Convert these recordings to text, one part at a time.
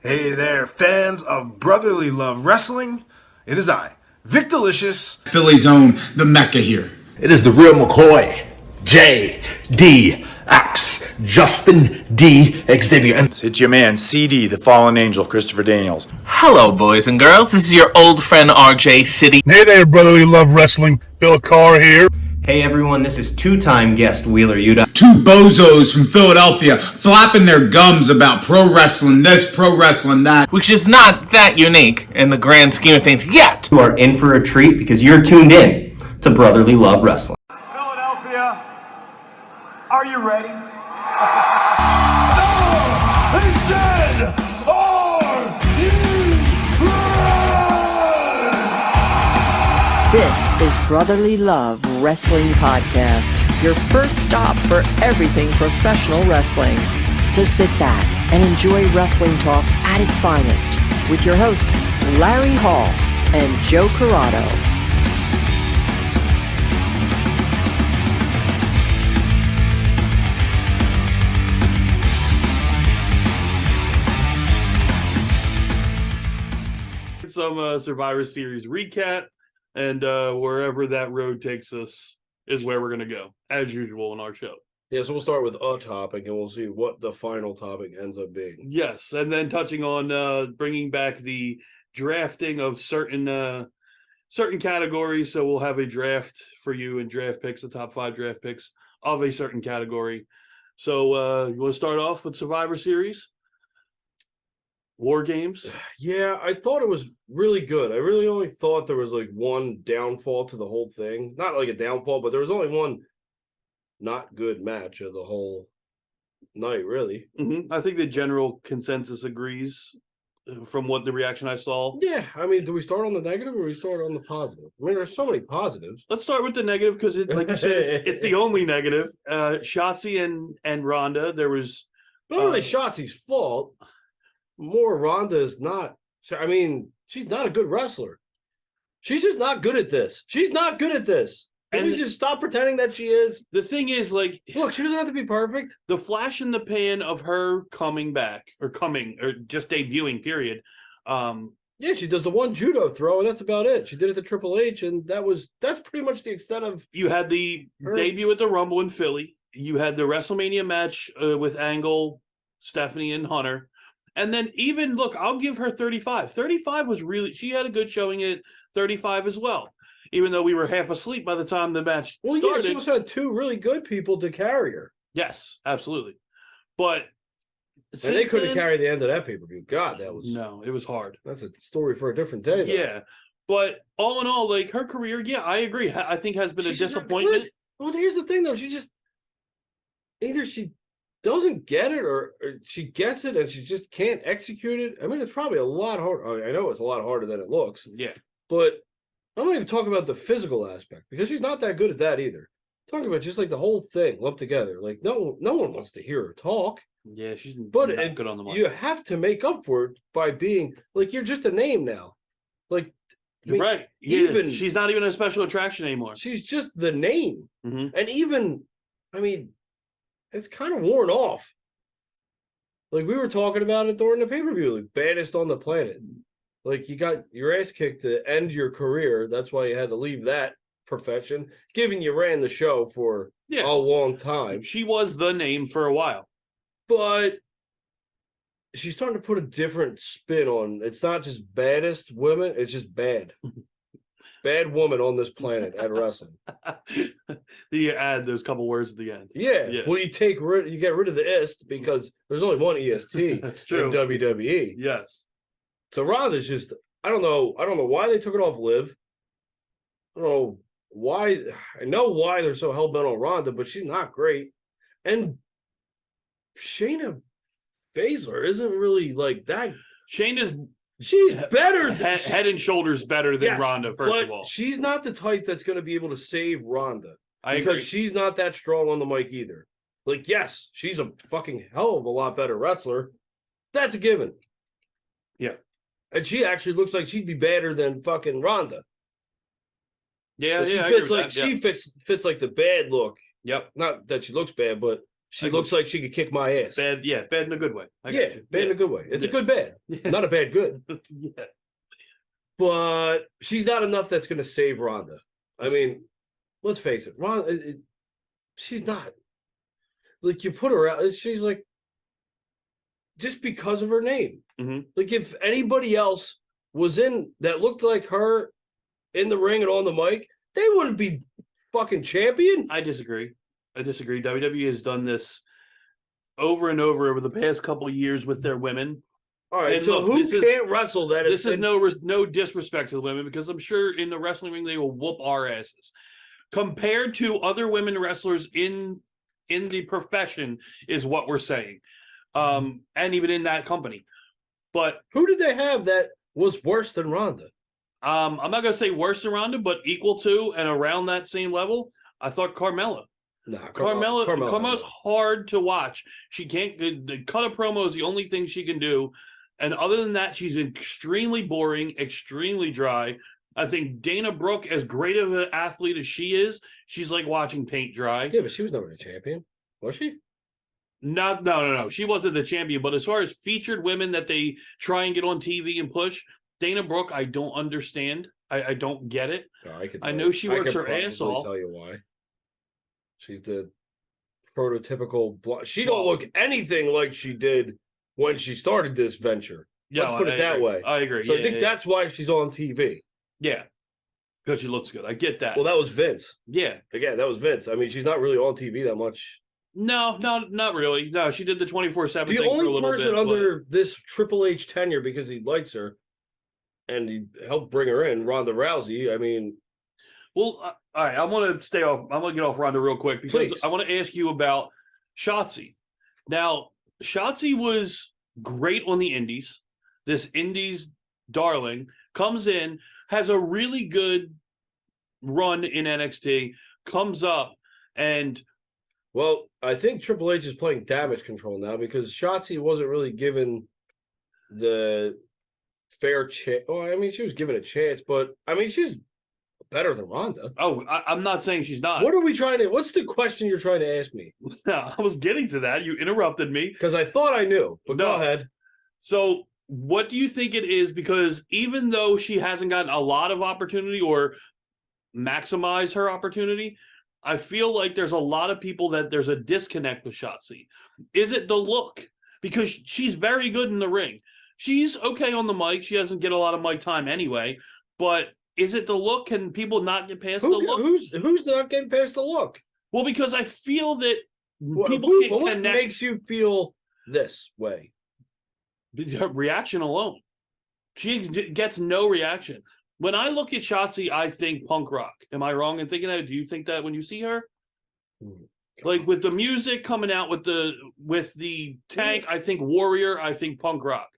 Hey there, fans of brotherly love wrestling. It is I, Vic Delicious. Philly's own, the Mecca here. It is the real McCoy, J.D.X. Justin D. Xavier. And it's your man, CD, the fallen angel, Christopher Daniels. Hello, boys and girls. This is your old friend RJ City. Hey there, brotherly love wrestling. Bill Carr here. Hey everyone, this is two-time guest Wheeler Yuta. Two bozos from Philadelphia flapping their gums about pro wrestling this, pro wrestling that. Which is not that unique in the grand scheme of things yet. You are in for a treat because you're tuned in to Brotherly Love Wrestling. Philadelphia, are you ready? No! They said, are you ready? This is Brotherly Love Wrestling Podcast, your first stop for everything professional wrestling. So sit back and enjoy wrestling talk at its finest with your hosts, Larry Hall and Joe Corrado. Some Survivor Series recap, and wherever that road takes us is where we're going to go, as usual in our show. Yeah, so we'll start with a topic, and we'll see what the final topic ends up being. Yes, and then touching on bringing back the drafting of certain categories. So we'll have a draft for you and draft picks, the top 5 draft picks of a certain category. So you want to start off with Survivor Series? War Games? Yeah, I thought it was really good. I really only thought there was like one downfall to the whole thing. Not like a downfall, but there was only one not good match of the whole night, really. Mm-hmm. I think the general consensus agrees from what the reaction I saw. Yeah, I mean, do we start on the negative or do we start on the positive? I mean, there's so many positives. Let's start with the negative because, like you said, it's the only negative. Shotzi and Ronda, there was... Not really Shotzi's fault. More Ronda is not. I mean, she's not a good wrestler. She's just not good at this. She's not good at this. Can we just stop pretending that she is? The thing is, like, look, she doesn't have to be perfect. The flash in the pan of her coming back or just debuting, period. Yeah, she does the one judo throw, and that's about it. She did it to Triple H, and that's pretty much the extent of. You had the debut at the Rumble in Philly. You had the WrestleMania match with Angle, Stephanie, and Hunter. And then even, look, I'll give her 35. 35 was really, she had a good showing at 35 as well, even though we were half asleep by the time the match started. Yeah, she also had 2 really good people to carry her. Yes, absolutely. But and they couldn't carry the end of that pay-per-view. God, that was... No, it was hard. That's a story for a different day, though. Yeah, but all in all, like, her career, yeah, I agree. I think has been a disappointment. Well, here's the thing, though. She just... Either she doesn't get it or she gets it and she just can't execute it. I mean, it's probably a lot harder. I mean, I know it's a lot harder than it looks. Yeah. But I'm not even talking about the physical aspect because she's not that good at that either. I'm talking about just like the whole thing lumped together. Like no one wants to hear her talk. Yeah, she's not good on the mic. You have to make up for it by being like you're just a name now. Like you're right. Yeah, even she's not even a special attraction anymore. She's just the name. Mm-hmm. And even I mean it's kind of worn off. Like we were talking about it during the pay-per-view, like baddest on the planet. Like you got your ass kicked to end your career. That's why you had to leave that profession, given you ran the show for a long time. She was the name for a while. But she's starting to put a different spin on. It's not just baddest women, it's just bad. Bad woman on this planet at wrestling. You add those couple words at the end. Yeah. Well, you get rid of the ist because there's only one EST. That's true. In WWE. Yes. So Ronda's just I don't know why they took it off Liv. I don't know why. I know why they're so hell bent on Ronda, but she's not great. And Shayna Baszler isn't really like that. She's better. Head and shoulders better than Ronda, first of all. She's not the type that's going to be able to save Ronda. I because agree. She's not that strong on the mic either. Like, yes, she's a fucking hell of a lot better wrestler. That's a given. Yeah. And she actually looks like she'd be better than fucking Ronda. Yeah, she fits like the bad look. Yep. Not that she looks bad, but She looks like she could kick my ass. Bad in a good way. I got you. Bad in a good way. It's a good bad, not a bad good. Yeah. But she's not enough that's going to save Ronda. I mean, let's face it, Ronda. She's not. Like, you put her out, she's like, just because of her name. Mm-hmm. Like, if anybody else was in that looked like her in the ring and on the mic, they wouldn't be fucking champion. I disagree. WWE has done this over and over the past couple of years with their women. All right, and so look, who can't wrestle that? This is no disrespect to the women, because I'm sure in the wrestling ring they will whoop our asses. Compared to other women wrestlers in the profession is what we're saying. And even in that company. But who did they have that was worse than Ronda? I'm not going to say worse than Ronda, but equal to and around that same level. I thought Carmella. Nah, Carmella's hard to watch. She can't cut a promo is the only thing she can do. And other than that, she's extremely boring, extremely dry. I think Dana Brooke, as great of an athlete as she is, she's like watching paint dry. Yeah, but she was never a champion, was she? No. She wasn't the champion. But as far as featured women that they try and get on TV and push, Dana Brooke, I don't understand. I don't get it. No, I know she works her ass off. I'll tell you why. She's the prototypical. She don't look anything like she did when she started this venture. Yeah, let's put it that way. I agree. So I think that's why she's on TV. Yeah, because she looks good. I get that. Well, that was Vince. Yeah. Again, that was Vince. I mean, she's not really on TV that much. No, not really. No, she did the 24/7 thing the for a only little person bit, under this Triple H tenure, because he likes her and he helped bring her in, Ronda Rousey. I mean, well, all right. I'm going to get off Ronda real quick because please. I want to ask you about Shotzi. Now, Shotzi was great on the Indies. This Indies darling comes in, has a really good run in NXT, comes up, and well, I think Triple H is playing damage control now because Shotzi wasn't really given the fair chance. Oh, I mean, she was given a chance, but I mean, she's better than Ronda. Oh, I'm not saying she's not. What are we trying to? What's the question you're trying to ask me? I was getting to that. You interrupted me because I thought I knew. But go ahead. So, what do you think it is? Because even though she hasn't gotten a lot of opportunity or maximize her opportunity, I feel like there's a lot of people that there's a disconnect with Shotzi. Is it the look? Because she's very good in the ring. She's okay on the mic. She doesn't get a lot of mic time anyway. But is it the look? Can people not get past the look? Who's not getting past the look? Well, because I feel that people can't what connect. Makes you feel this way? Her reaction alone. She gets no reaction. When I look at Shotzi, I think punk rock. Am I wrong in thinking that? Do you think that when you see her? Like with the music coming out with the tank, I think warrior, I think punk rock.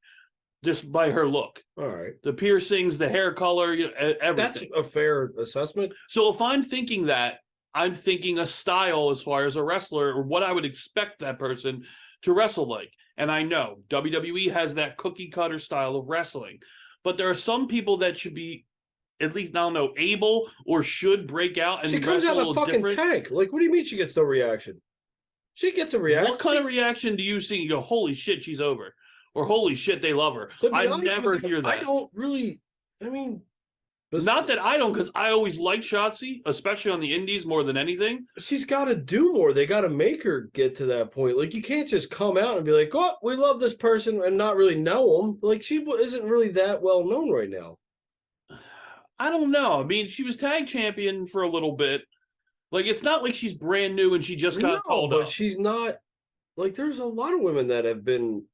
Just by her look. All right. The piercings, the hair color, everything. That's a fair assessment. So if I'm thinking that, I'm thinking a style as far as a wrestler or what I would expect that person to wrestle like. And I know WWE has that cookie cutter style of wrestling, but there are some people that should be at least, I don't know, able or should break out and she comes out a fucking tank. Like, what do you mean she gets no reaction? She gets a reaction. What kind of reaction do you see? You go, holy shit, she's over. Or holy shit, they love her. I never hear that. I don't really, I mean. Not that I don't, because I always liked Shotzi, especially on the indies more than anything. She's got to do more. They got to make her get to that point. Like, you can't just come out and be like, oh, we love this person and not really know them. Like, she isn't really that well known right now. I don't know. I mean, she was tag champion for a little bit. Like, it's not like she's brand new and she just got called up. But she's not. Like, there's a lot of women that have been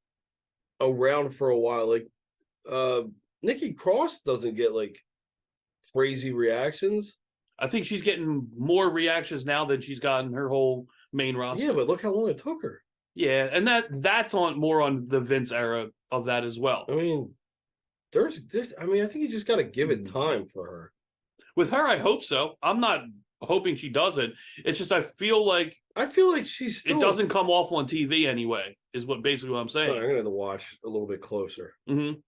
around for a while. Like, Nikki Cross doesn't get, like, crazy reactions. I think she's getting more reactions now than she's gotten her whole main roster. Yeah, but look how long it took her. Yeah, and that's more on the Vince era of that as well. I mean, there's I think you just got to give it time for her. With her, I hope so. I'm not hoping she doesn't. It's just I feel like she's still... It doesn't come off on TV anyway, is what I'm saying. I'm going to have to watch a little bit closer. Mm-hmm.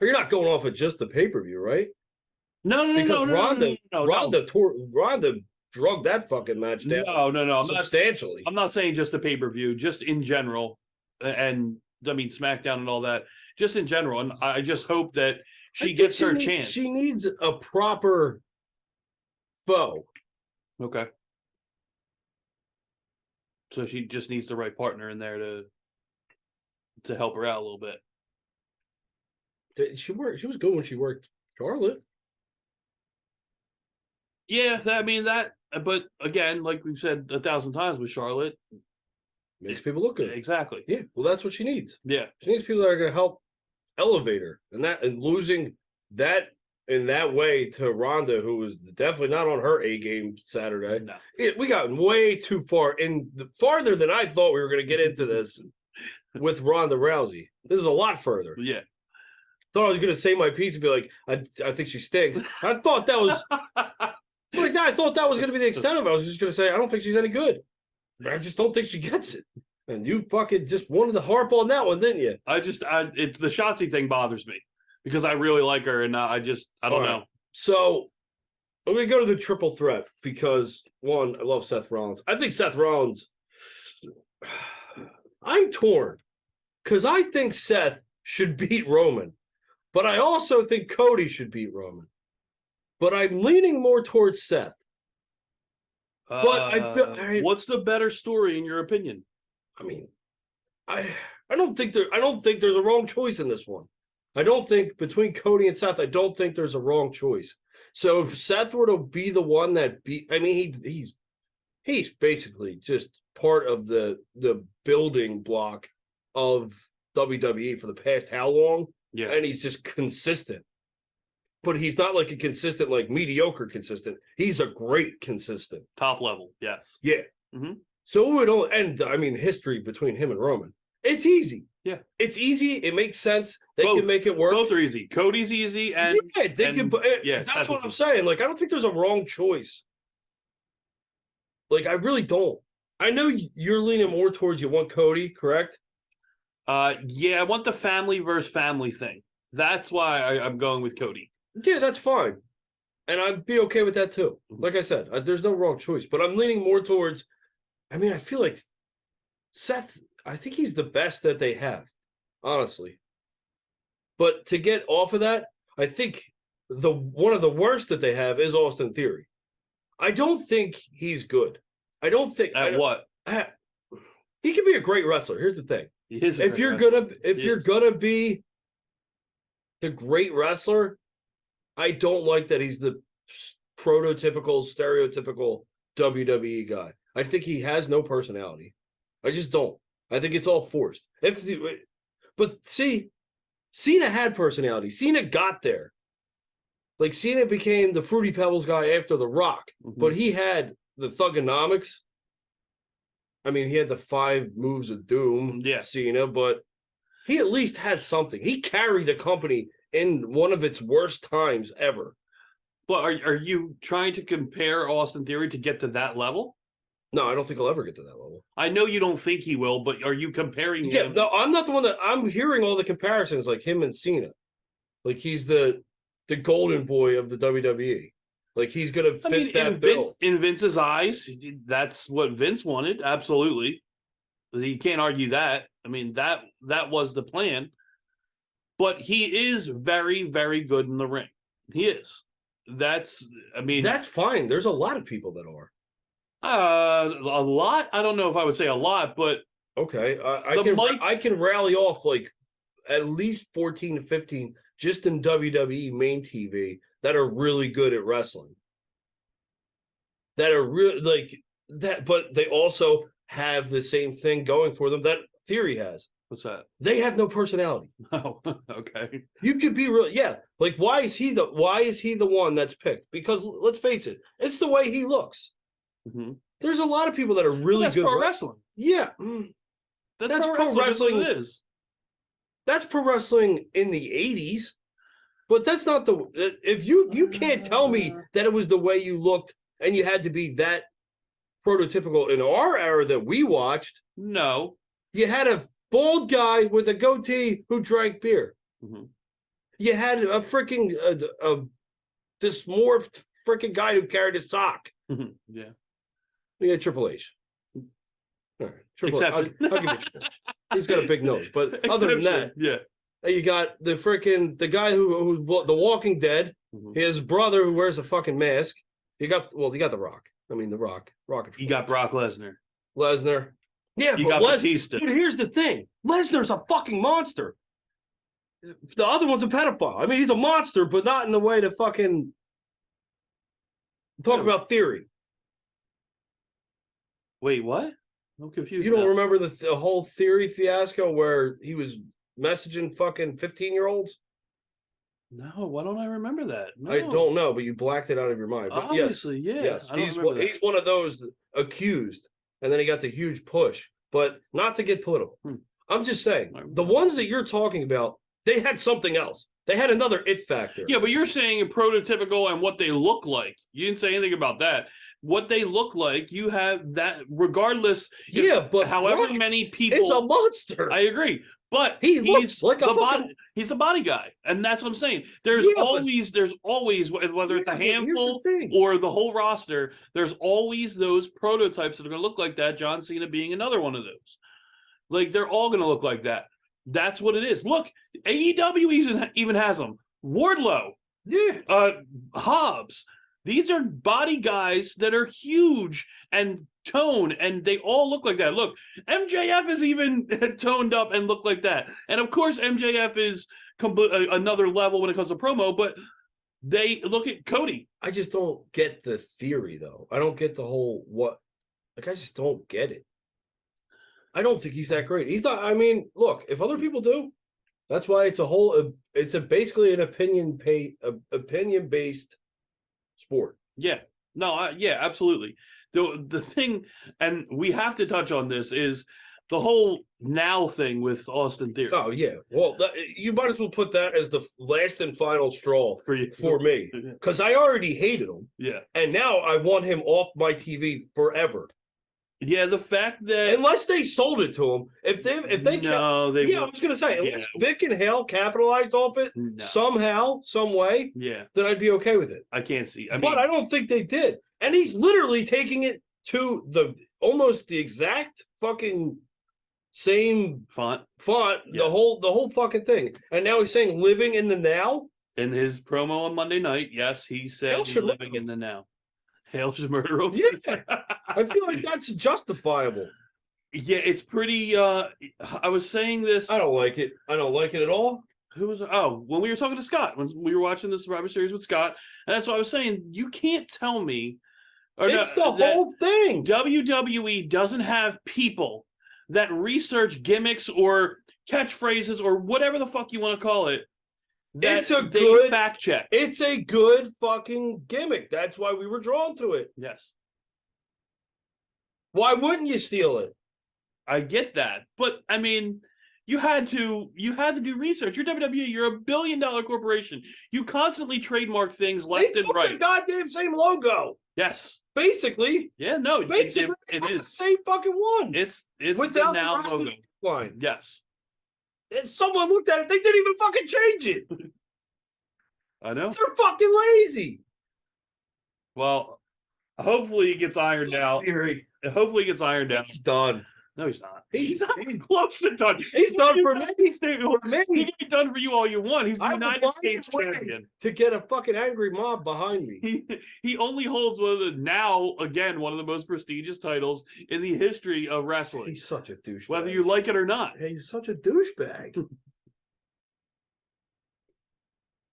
You're not going off of just the pay-per-view, right? No. Because Ronda drug that fucking match down. No. Substantially. I'm not saying just the pay-per-view, just in general. And I mean, SmackDown and all that, just in general. And I just hope that she gets her chance. She needs a proper foe. Okay. So she just needs the right partner in there to help her out a little bit. She was good when she worked Charlotte. Yeah, but again, like we've said 1,000 times with Charlotte, makes people look good. Exactly. Yeah, well, that's what she needs. Yeah, she needs people that are going to help elevate her, and losing that in that way to Ronda, who was definitely not on her A game Saturday. No, we got way too far farther than I thought we were going to get into this with Ronda Rousey. This is a lot further. Yeah. Thought I was going to say my piece and be like, I think she stinks. I thought that was like that. I thought that was going to be the extent of it. I was just going to say I don't think she's any good. I just don't think she gets it. And you fucking just wanted to harp on that one, didn't you? The Shotzi thing bothers me because I really like her, and I don't know. So I'm going to go to the triple threat because one, I love Seth Rollins. I think Seth Rollins. I'm torn because I think Seth should beat Roman. But I also think Cody should beat Roman. But I'm leaning more towards Seth. But what's the better story in your opinion? I mean, I don't think there's a wrong choice in this one. I don't think between Cody and Seth, I don't think there's a wrong choice. So if Seth were to be the one that beat, I mean, he's basically just part of the building block of WWE for the past how long? Yeah. And he's just consistent. But he's not like a consistent, like mediocre consistent. He's a great consistent. Top level, yes. Yeah. Mm-hmm. So it would all end, I mean, history between him and Roman. It's easy. Yeah. It's easy. It makes sense. They can make it work. Both are easy. Cody's easy and that's what I'm saying. Like, I don't think there's a wrong choice. Like, I really don't. I know you're leaning more towards you want Cody, correct? Yeah, I want the family versus family thing. That's why I'm going with Cody. Yeah, that's fine. And I'd be okay with that too. Like I said, there's no wrong choice. But I'm leaning more towards, I mean, I feel like Seth, I think he's the best that they have, honestly. But to get off of that, I think one of the worst that they have is Austin Theory. I don't think he's good. I don't think he could be a great wrestler. Here's the thing. If you're gonna be the great wrestler, I don't like that he's the prototypical, stereotypical WWE guy. I think he has no personality. I just don't. I think it's all forced. But see, Cena had personality. Cena got there. Like Cena became the Fruity Pebbles guy after The Rock, but he had the thugonomics. I mean, he had the 5 moves of doom, Cena, but he at least had something. He carried the company in one of its worst times ever. But are you trying to compare Austin Theory to get to that level? No, I don't think he'll ever get to that level. I know you don't think he will, but are you comparing him? Yeah, no, I'm not the one that I'm hearing all the comparisons like him and Cena. Like he's the golden boy of the WWE. Like he's gonna fit that bill. In Vince's eyes, that's what Vince wanted. Absolutely, you can't argue that. I mean that was the plan. But he is very, very good in the ring. He is. That's fine. There's a lot of people that are. A lot. I don't know if I would say a lot, but okay. I can rally off like at least 14 to 15 just in WWE main TV that are really good at wrestling. That are really like that, but they also have the same thing going for them that Theory has. What's that? They have no personality. Oh, okay. You could be real, yeah. Like, why is he the one that's picked? Because let's face it, it's the way he looks. Mm-hmm. There's a lot of people that are really good. Pro wrestling. Yeah, that's pro wrestling. It is. That's pro wrestling in the '80s, but that's not the. If you can't tell me that it was the way you looked and you had to be that prototypical in our era that we watched. No, you had a bald guy with a goatee who drank beer. Mm-hmm. You had a freaking dysmorphed freaking guy who carried his sock. Yeah. You got Triple H. All right, Triple H. Exception. I'll give you Triple H. He's got a big nose, but other than that, yeah. you got the guy who The Walking Dead. His brother who wears a fucking mask. You got The Rock. I mean, The Rock. You got Brock Lesnar. Lesnar. Yeah, You but got Batista. Dude, here's the thing. Lesnar's a fucking monster. The other one's a pedophile. I mean, he's a monster, but not in the way to fucking talk about theory. Wait, what? I'm confused. You don't remember the whole theory fiasco where he was messaging fucking 15-year-olds? No, why don't I remember that? No. I don't know, but you blacked it out of your mind. But Obviously, yes, I don't he's remember that. he's one of those accused, and then he got the huge push. But not to get political. I'm just saying, the ones that you're talking about, they had something else. They had another it factor. Yeah, but you're saying prototypical and what they look like. You didn't say anything about that. What they look like, you have that regardless. Yeah, but however Brock many people. is a monster. I agree. But he looks like he's a body guy, and that's what I'm saying. There's always whether it's a handful or the whole roster, there's always those prototypes that are going to look like that. John Cena being another one of those. Like they're all going to look like that. That's what it is. Look, AEW even has them. Wardlow, Hobbs. These are body guys that are huge and toned, and they all look like that. Look, MJF is even toned up and look like that. And of course, MJF is another level when it comes to promo, but they look at Cody. I just don't get the theory, though. I don't get the whole I just don't get it. I don't think he's that great. He's not. I mean, look, if other people do, that's why it's basically an opinion based sport. Yeah. No, yeah, absolutely. The thing, and we have to touch on this, is the whole now thing with Austin Theory. Oh, yeah. Well, you might as well put that as the last and final straw for me. Because I already hated him. Yeah. And now I want him off my TV forever. Yeah, the fact that unless they sold it to him, I was gonna say unless Vic and Hale capitalized off it somehow, some way, then I'd be okay with it. I can't see. But I don't think they did, and he's literally taking it to almost the exact fucking same font, the whole fucking thing, and now he's saying living in the now. In his promo on Monday night, yes, he said he's living in the now. Hale should murder him. Yeah, I feel like that's justifiable. Yeah, it's pretty. I was saying this. I don't like it. I don't like it at all. Who was? Oh, when we were talking to Scott, when we were watching the Survivor Series with Scott, and that's what I was saying. You can't tell me. It's the whole thing. WWE doesn't have people that research gimmicks or catchphrases or whatever the fuck you want to call it. It's a good fact check. It's a good fucking gimmick. That's why we were drawn to it. Yes. Why wouldn't you steal it? I get that, but I mean, you had to do research. You're WWE. You're $1 billion corporation. You constantly trademark things left and right. The goddamn same logo. Yes. Basically. Yeah. No. Basically, it is the same fucking one. It's without the now the logo line. Yes. And someone looked at it. They didn't even fucking change it. I know. They're fucking lazy. Well, hopefully it gets ironed out. Hopefully it gets ironed out. He's done. No, he's not. He's not close to done. He's done for me. He can be done for you all you want. He's the United States champion. To get a fucking angry mob behind me. He only holds one of the most prestigious titles in the history of wrestling. He's such a douchebag. Whether you like it or not. He's such a douchebag.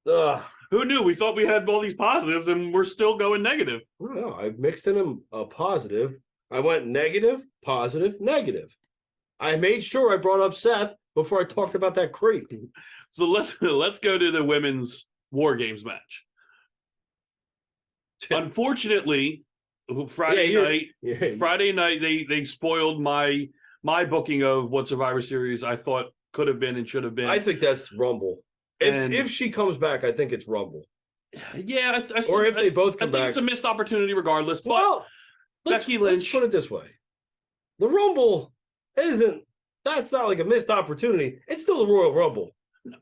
Who knew? We thought we had all these positives and we're still going negative. No, I mixed in a positive. I went negative, positive, negative. I made sure I brought up Seth before I talked about that crate. So let's go to the women's War Games match. Unfortunately, Friday night they spoiled my booking of what Survivor Series I thought could have been and should have been. I think that's Rumble. If she comes back, I think it's Rumble. Yeah, or if they both come back, I think it's a missed opportunity regardless. But Becky Lynch. Let's put it this way: the Rumble that's not like a missed opportunity. It's still the Royal Rumble.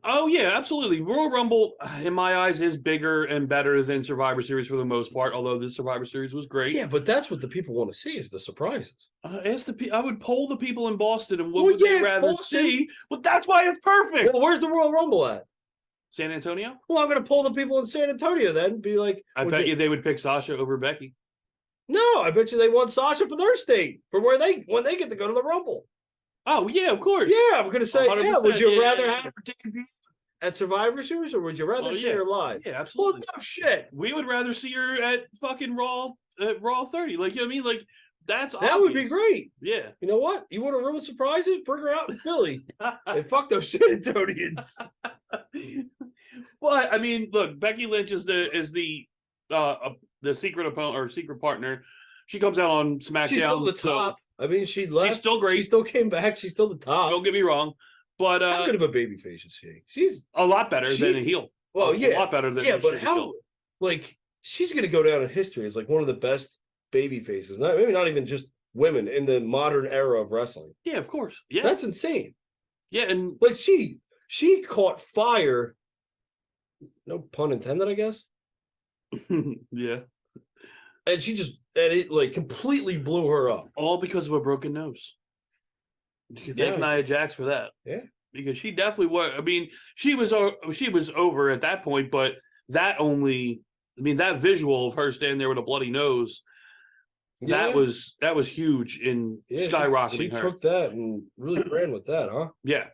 Oh yeah, absolutely. Royal Rumble, in my eyes, is bigger and better than Survivor Series for the most part. Although this Survivor Series was great. Yeah, but that's what the people want to see is the surprises. I would poll the people in Boston and what Well, would they yeah, it's rather Boston. see. But that's why it's perfect. Well, where's the Royal Rumble at? San Antonio. Well, I'm going to poll the people in San Antonio then and be like, I bet you they would pick Sasha over Becky. No, I bet you they want Sasha for their state for when they get to go to the Rumble. Oh yeah, of course. Yeah, I'm going to say, yeah. Would you rather have her debut at Survivor Series or would you rather see her live? Yeah, absolutely. Well, no shit. We would rather see her at fucking Raw 30. Like, you know what I mean? Like, that would be great. Yeah. You know what? You want to ruin surprises? Bring her out in Philly. And fuck those San Antonians. But I mean, look, Becky Lynch is the secret opponent or secret partner. She comes out on SmackDown. She's still the top. I mean, she left. She's still great. She still came back. She's still the top. Don't get me wrong. But how good of a babyface is she? She's a lot better than a heel. Well, yeah, a lot better than but how? Like, she's gonna go down in history as like one of the best baby faces. Maybe not even just women in the modern era of wrestling. Yeah, of course. Yeah, that's insane. Yeah, and like she caught fire. No pun intended, I guess. Yeah. And it like completely blew her up. All because of a broken nose. You can thank Nia Jax for that. Yeah. Because she definitely was. I mean, she was over at that point, but that visual of her standing there with a bloody nose, that was huge in skyrocketing she her. She took that and really ran with that, huh? Yeah.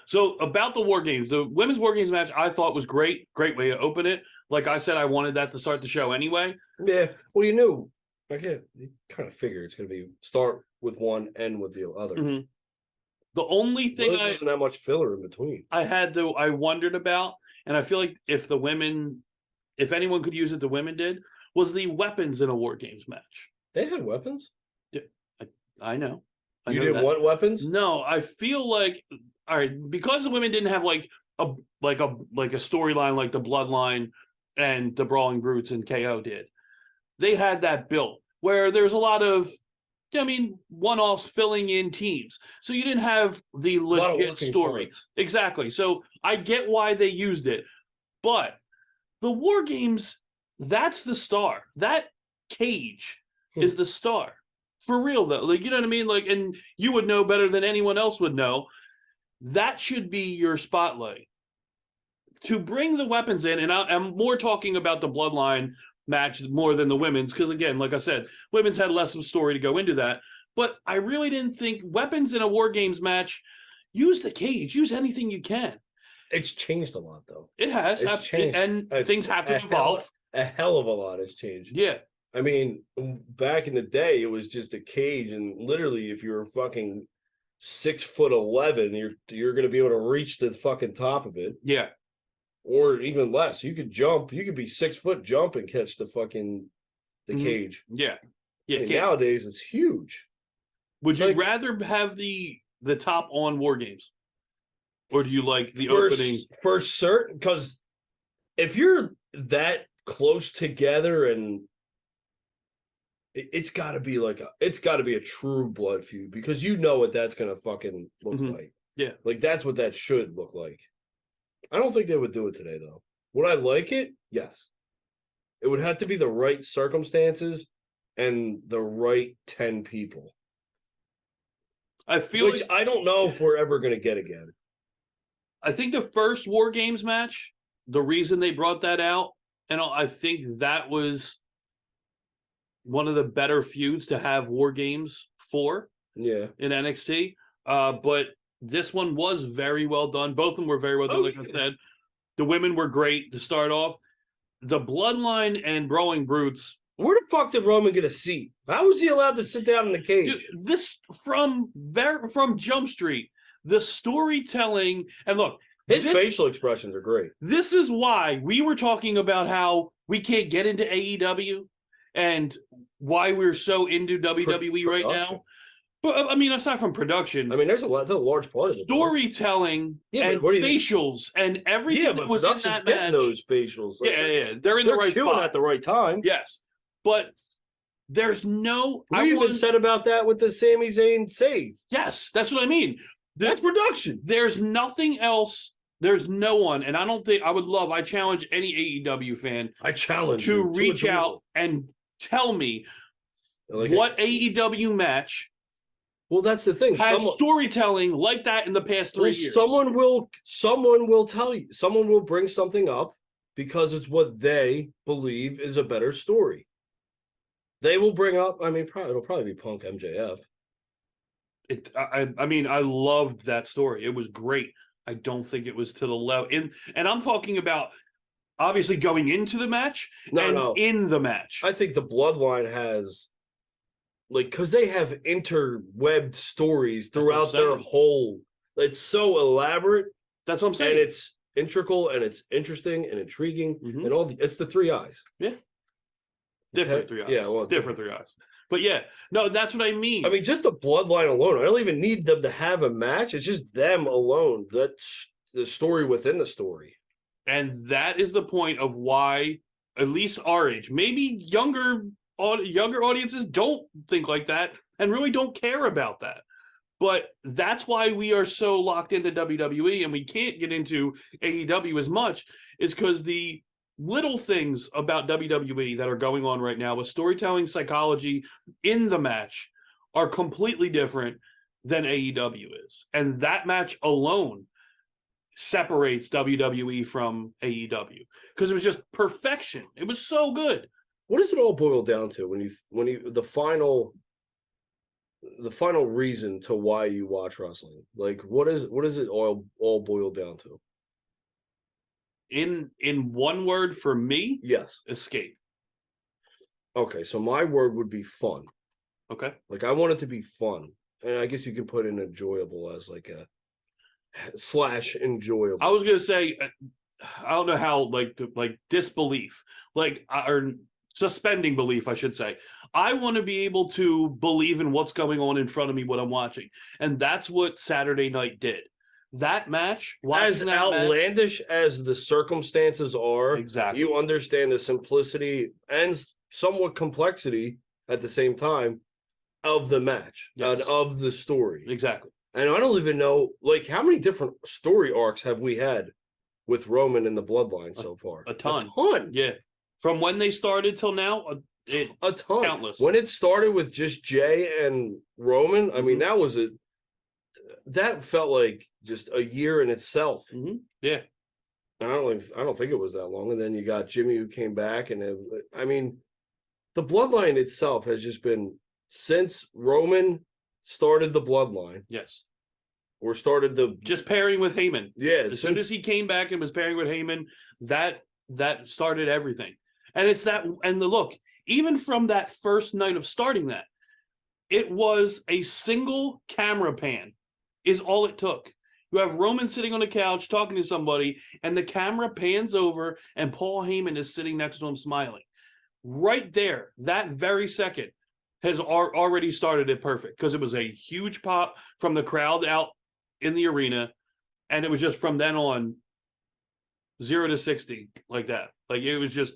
So about the War Games, the women's War Games match, I thought was great. Great way to open it. Like I said, I wanted that to start the show anyway. Yeah. Well, you knew. You kind of figure it's going to be start with one, end with the other. Mm-hmm. The only thing there wasn't that much filler in between. I wondered about, and I feel like if anyone could use it, the women did, was the weapons in a War Games match. They had weapons? Yeah, I know. You didn't want weapons? No, I feel like, all right, because the women didn't have like a storyline like the Bloodline and the Brawling Brutes and KO did. They had that built where there's a lot of, one-offs filling in teams. So you didn't have the legit story. Points. Exactly. So I get why they used it. But the War Games, that's the star. That cage is the star. For real, though. Like, you know what I mean? Like, and you would know better than anyone else would know. That should be your spotlight. To bring the weapons in, and I'm more talking about the Bloodline match more than the women's, because again, like I said, women's had less of a story to go into that. But I really didn't think weapons in a War Games match, use the cage, use anything you can. It's changed a lot, though. It has. It's changed. And things have to evolve. A hell of a lot has changed. Yeah. I mean, back in the day, it was just a cage, and literally, if you're fucking 6'11", you're going to be able to reach the fucking top of it. Yeah. Or even less. You could jump. You could be 6 foot jump and catch the cage. Yeah. Yeah. Nowadays, it's huge. Would you rather have the top on War Games, or do you like the opening? For certain, because if you're that close together, and it's got to be a true blood feud, because you know what that's gonna fucking look like. Yeah, like that's what that should look like. I don't think they would do it today, though. Would I like it? Yes. It would have to be the right circumstances and the right 10 people. I feel Which I don't know if we're ever going to get again. I think the first War Games match, the reason they brought that out, and I think that was one of the better feuds to have War Games for. Yeah. In NXT. But this one was very well done. Both of them were very well done, like I said. The women were great to start off. The Bloodline and Brawling Brutes. Where the fuck did Roman get a seat? How was he allowed to sit down in the cage? Dude, this from Jump Street, the storytelling, and look, his facial expressions are great. This is why we were talking about how we can't get into AEW and why we're so into WWE right now. But I mean, aside from production, I mean, that's a large part of it. Storytelling and facials and everything that was in that match. Those facials, they're in the right spot at the right time. Yes, but there's no. We even said about that with the Sami Zayn save. Yes, that's what I mean. That's production. There's nothing else. There's no one, and I don't think I challenge any AEW fan I challenge to you reach out and tell me what AEW match. Well, that's the thing. Has storytelling like that in the past 3 years. Someone will tell you. Someone will bring something up because it's what they believe is a better story. They will bring up. I mean, it'll probably be Punk MJF. I mean, I loved that story. It was great. I don't think it was to the level. And I'm talking about obviously going into the match in the match. I think the Bloodline has, because they have interwebbed stories throughout their whole. It's so elaborate. That's what I'm saying. And it's integral and it's interesting and intriguing and it's the three eyes. Yeah. Different three eyes. Yeah, well, different three eyes. But yeah, no, that's what I mean. I mean, just the Bloodline alone. I don't even need them to have a match. It's just them alone. That's the story within the story. And that is the point of why, at least our age, maybe younger audiences don't think like that and really don't care about that. But that's why we are so locked into WWE and we can't get into AEW as much, is because the little things about WWE that are going on right now with storytelling, psychology in the match are completely different than AEW is. And that match alone separates WWE from AEW because it was just perfection. It was so good. What does it all boil down to when you the final reason to why you watch wrestling? Like what is it all boil down to? In one word for me, yes, escape. Okay, so my word would be fun. Okay. Like I want it to be fun. And I guess you could put in enjoyable as like a / enjoyable. I was gonna say I don't know how like disbelief, or suspending belief, I should say. I want to be able to believe in what's going on in front of me, what I'm watching. And that's what Saturday night did. That match, as outlandish as the circumstances are, exactly, you understand the simplicity and somewhat complexity at the same time of the match and of the story. Exactly. And I don't even know, how many different story arcs have we had with Roman and the Bloodline so far? A ton. A ton. Yeah. From when they started till now, a ton. Countless. When it started with just Jay and Roman, I mean, that felt like just a year in itself. Yeah. And I don't think it was that long. And then you got Jimmy who came back, and the Bloodline itself has just been, since Roman started the Bloodline. Yes. Or started just pairing with Heyman. Yeah. As soon as he came back and was pairing with Heyman, that started everything. And it's that, and look, even from that first night of starting that, it was a single camera pan is all it took. You have Roman sitting on the couch talking to somebody, and the camera pans over, and Paul Heyman is sitting next to him smiling. Right there, that very second, has already started it perfect, because it was a huge pop from the crowd out in the arena, and it was just from then on 0 to 60 like that. Like it was just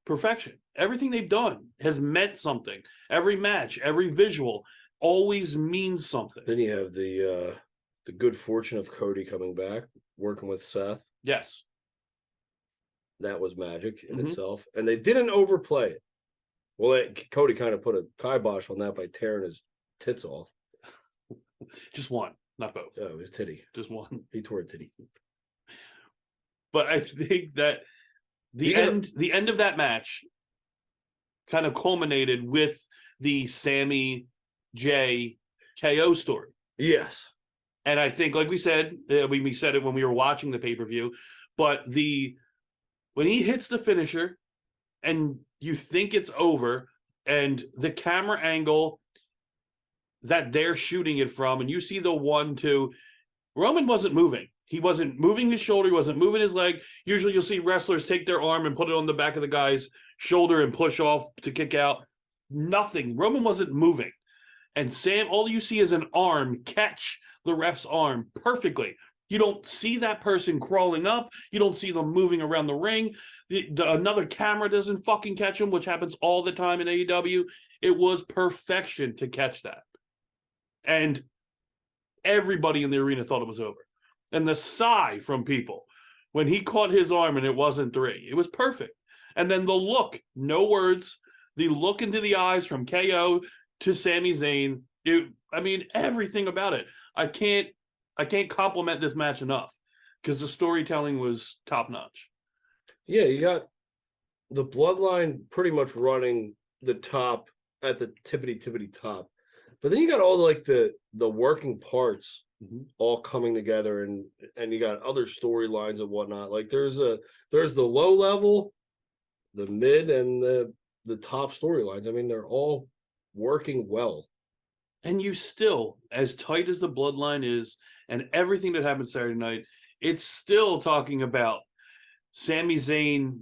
perfection. Everything they've done has meant something. Every match, every visual always means something. Then you have the good fortune of Cody coming back, working with Seth. Yes. That was magic in itself. And they didn't overplay it. Well, Cody kind of put a kibosh on that by tearing his tits off. Just one, not both. Oh, his titty. Just one. He tore a titty. But I think that the end of that match kind of culminated with the Sammy J KO story. Yes. And I think, like we said, we said it when we were watching the pay-per-view, but when he hits the finisher and you think it's over, and the camera angle that they're shooting it from, and you see the 1-2, Roman wasn't moving. He wasn't moving his shoulder. He wasn't moving his leg. Usually you'll see wrestlers take their arm and put it on the back of the guy's shoulder and push off to kick out. Nothing. Roman wasn't moving. And Sam, all you see is an arm catch the ref's arm perfectly. You don't see that person crawling up. You don't see them moving around the ring. Another camera doesn't fucking catch them, which happens all the time in AEW. It was perfection to catch that. And everybody in the arena thought it was over. And the sigh from people when he caught his arm and it wasn't 3. It was perfect. And then the look, no words, the look into the eyes from KO to Sami Zayn. Everything about it. I can't compliment this match enough because the storytelling was top notch. Yeah, you got the Bloodline pretty much running the top at the tippity top, but then you got all the working parts all coming together, and you got other storylines and whatnot. Like there's the low level, the mid, and the top storylines. I mean, they're all working well. And you still, as tight as the Bloodline is, and everything that happened Saturday night, it's still talking about Sami Zayn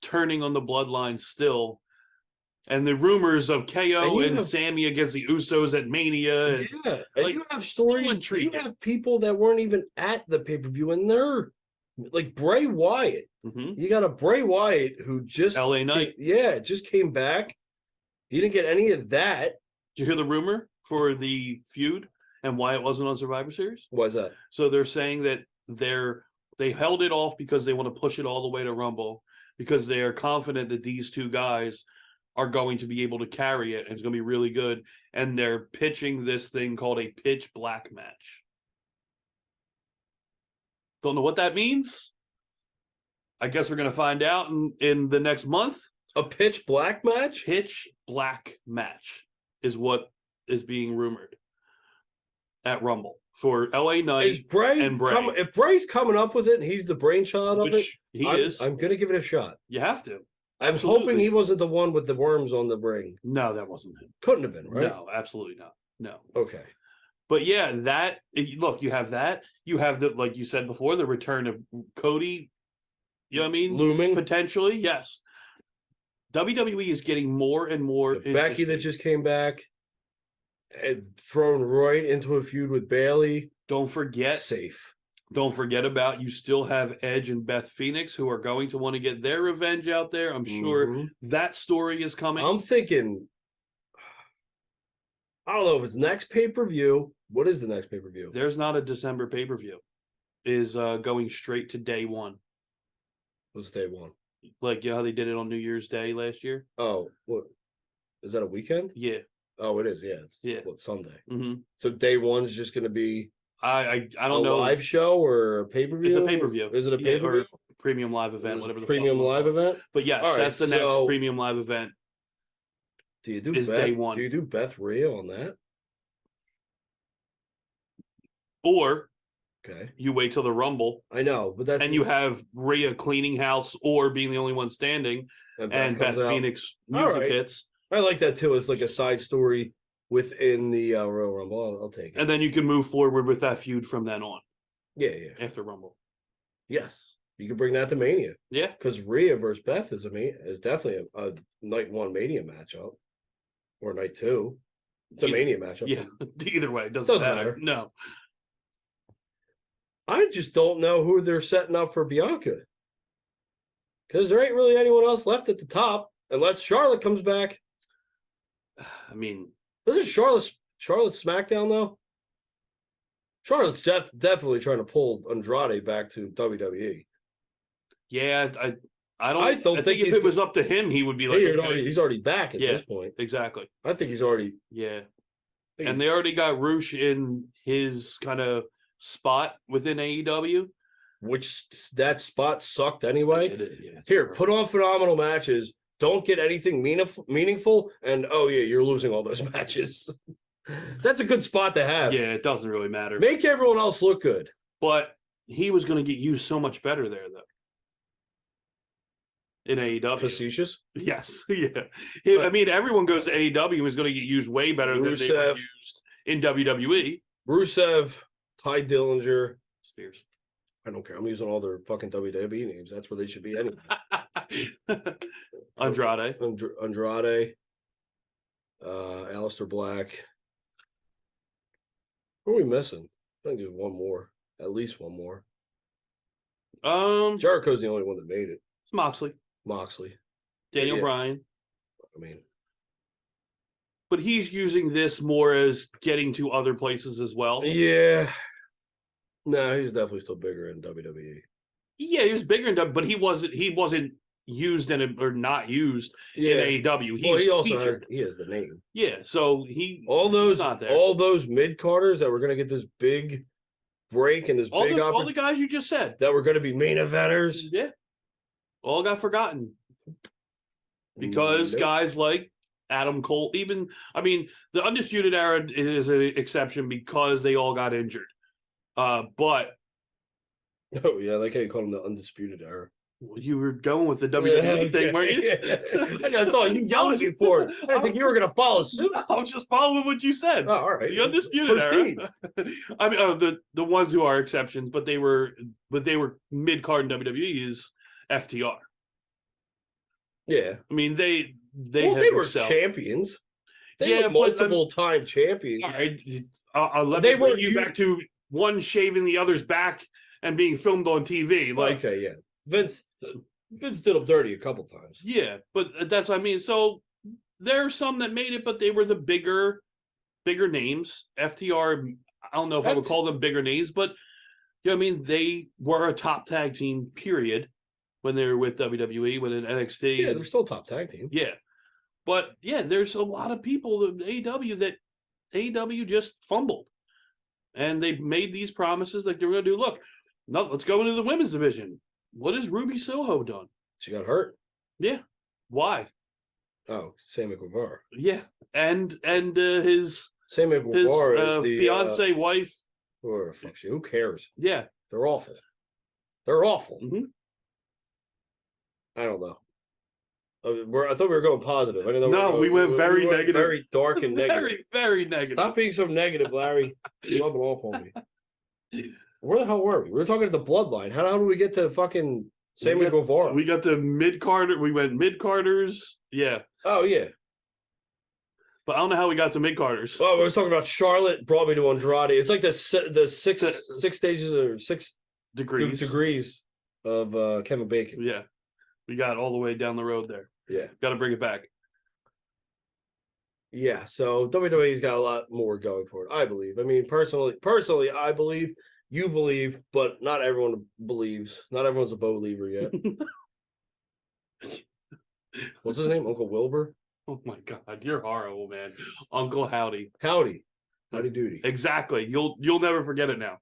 turning on the Bloodline still, and the rumors of KO and Sami against the Usos at Mania. And you have stories. You have people that weren't even at the pay-per-view, and they're like Bray Wyatt. You got a Bray Wyatt who just LA Knight. Just came back. You didn't get any of that. Did you hear the rumor for the feud and why it wasn't on Survivor Series? Why is that? So they're saying that they held it off because they want to push it all the way to Rumble, because they are confident that these two guys are going to be able to carry it and it's going to be really good. And they're pitching this thing called a pitch black match. Don't know what that means. I guess we're going to find out in the next month. A pitch black match? Pitch black match is what is being rumored at Rumble for LA Knight and Bray. If Bray's coming up with it and he's the brainchild of it, he is. I'm going to give it a shot. You have to. I'm hoping he wasn't the one with the worms on the ring. No, that wasn't him. Couldn't have been, right? No, absolutely not. No. Okay. But yeah, look, you have that. You have like you said before, the return of Cody. You know what I mean? Looming. Potentially, yes. WWE is getting more and more Becky that just came back and thrown right into a feud with Bayley. Don't forget. Safe. Don't forget about, you still have Edge and Beth Phoenix who are going to want to get their revenge out there. I'm sure that story is coming. I'm thinking, I don't know if it's next pay-per-view. What is the next pay-per-view? There's not a December pay-per-view. Is going straight to day one. What's day one? Like, you know how they did it on New Year's Day last year? Oh, what? Is that a weekend? Yeah. Oh, it is. Yeah. It's Sunday. Mm-hmm. So day one is just going to be I don't know. Live show or a pay-per-view? It's a pay-per-view. Is it a pay-per-view? Or premium live event, whatever the premium live event? But yes, that's the next premium live event. Do you do day one? Do you do Beth Rhea on that? Or okay, you wait till the Rumble. I know, but that's you have Rhea cleaning house or being the only one standing, and Beth Phoenix music hits. I like that too. It's like a side story within the Royal Rumble. I'll take it. And then you can move forward with that feud from then on. Yeah. After Rumble. Yes, you can bring that to Mania. Yeah, because Rhea versus Beth is definitely a night one Mania matchup, or night two. It's a Mania matchup. Yeah, either way, it doesn't matter. No. I just don't know who they're setting up for Bianca, because there ain't really anyone else left at the top unless Charlotte comes back. I mean, isn't Charlotte SmackDown though? Charlotte's definitely trying to pull Andrade back to WWE. Yeah, I think if it was up to him, he would be like, he's already back at this point. Exactly. I think he's already. Yeah. And they already got Roosh in his kind of spot within AEW. Which that spot sucked anyway. It is, yeah. Here, put on phenomenal matches. Don't get anything meaningful. And you're losing all those matches. That's a good spot to have. Yeah, it doesn't really matter. Make everyone else look good. But he was going to get used so much better there, though. In AEW. Facetious? Yes. Yeah. I mean, everyone goes to AEW and is going to get used way better than they were used in WWE. Rusev, Ty Dillinger. Spears. I don't care. I'm using all their fucking WWE names. That's where they should be anyway. Andrade. Andrade. Aleister Black. Who are we missing? I think there's one more. At least one more. Jericho's the only one that made it. Moxley. Moxley. Daniel Bryan. I mean, but he's using this more as getting to other places as well. Yeah. No, he's definitely still bigger in WWE. Yeah, he was bigger in but he wasn't used in it or not used in AEW. He also featured. has the name. Yeah, so all those mid carders that were going to get this big break and this all big all the guys you just said that were going to be main eventers. Yeah, all got forgotten because guys like Adam Cole, the Undisputed Era is an exception because they all got injured. But oh yeah, I like how you call them the Undisputed Era. You were going with the WWE thing, weren't you? I thought you yelled at me for it. I didn't think you were going to follow suit. I was just following what you said. Oh, all right. The Undisputed Era. The ones who are exceptions, but they were mid card in WWE is FTR. Yeah, I mean they were champions. They were multiple time champions. All right, let me bring you back to one shaving the other's back and being filmed on TV. Like, okay, yeah, Vince did them dirty a couple times. Yeah, but that's what I mean. So there are some that made it, but they were the bigger names. FTR, I don't know if I would call them bigger names, but you know what I mean? They were a top tag team, period, when they were with WWE, when in NXT. Yeah, they're still top tag team. Yeah. But yeah, there's a lot of people in AEW that AEW just fumbled. And they made these promises like they were going to do. Look, no, let's go into the women's division. What has Ruby Soho done? She got hurt. Yeah. Why? Oh, Sammy Guevara. Yeah. And his Sammy Guevara is the fiance wife. Or fuck you. Who cares? Yeah. They're awful. They're awful. Mm-hmm. I don't know. I thought we were going positive. I didn't know. No, we went very negative. Very dark and negative. Very, very negative. Stop being so negative, Larry. You're rubbing off on me. Where the hell were we? We were talking to the bloodline. How did we get to fucking Sammy Guevara? We got to mid-carder. We went mid-carders. Yeah. Oh, yeah. But I don't know how we got to mid-carders. Oh, we were talking about Charlotte brought me to Andrade. It's like the six stages or 6 degrees of Kevin Bacon. Yeah. We got all the way down the road there. Yeah. Got to bring it back. Yeah, so WWE's got a lot more going for it, I believe. I mean, personally, I believe, you believe, but not everyone believes. Not everyone's a believer yet. What's his name? Uncle Wilbur? Oh my God, you're horrible, man. Uncle Howdy. Howdy Doody. Exactly. You'll never forget it now.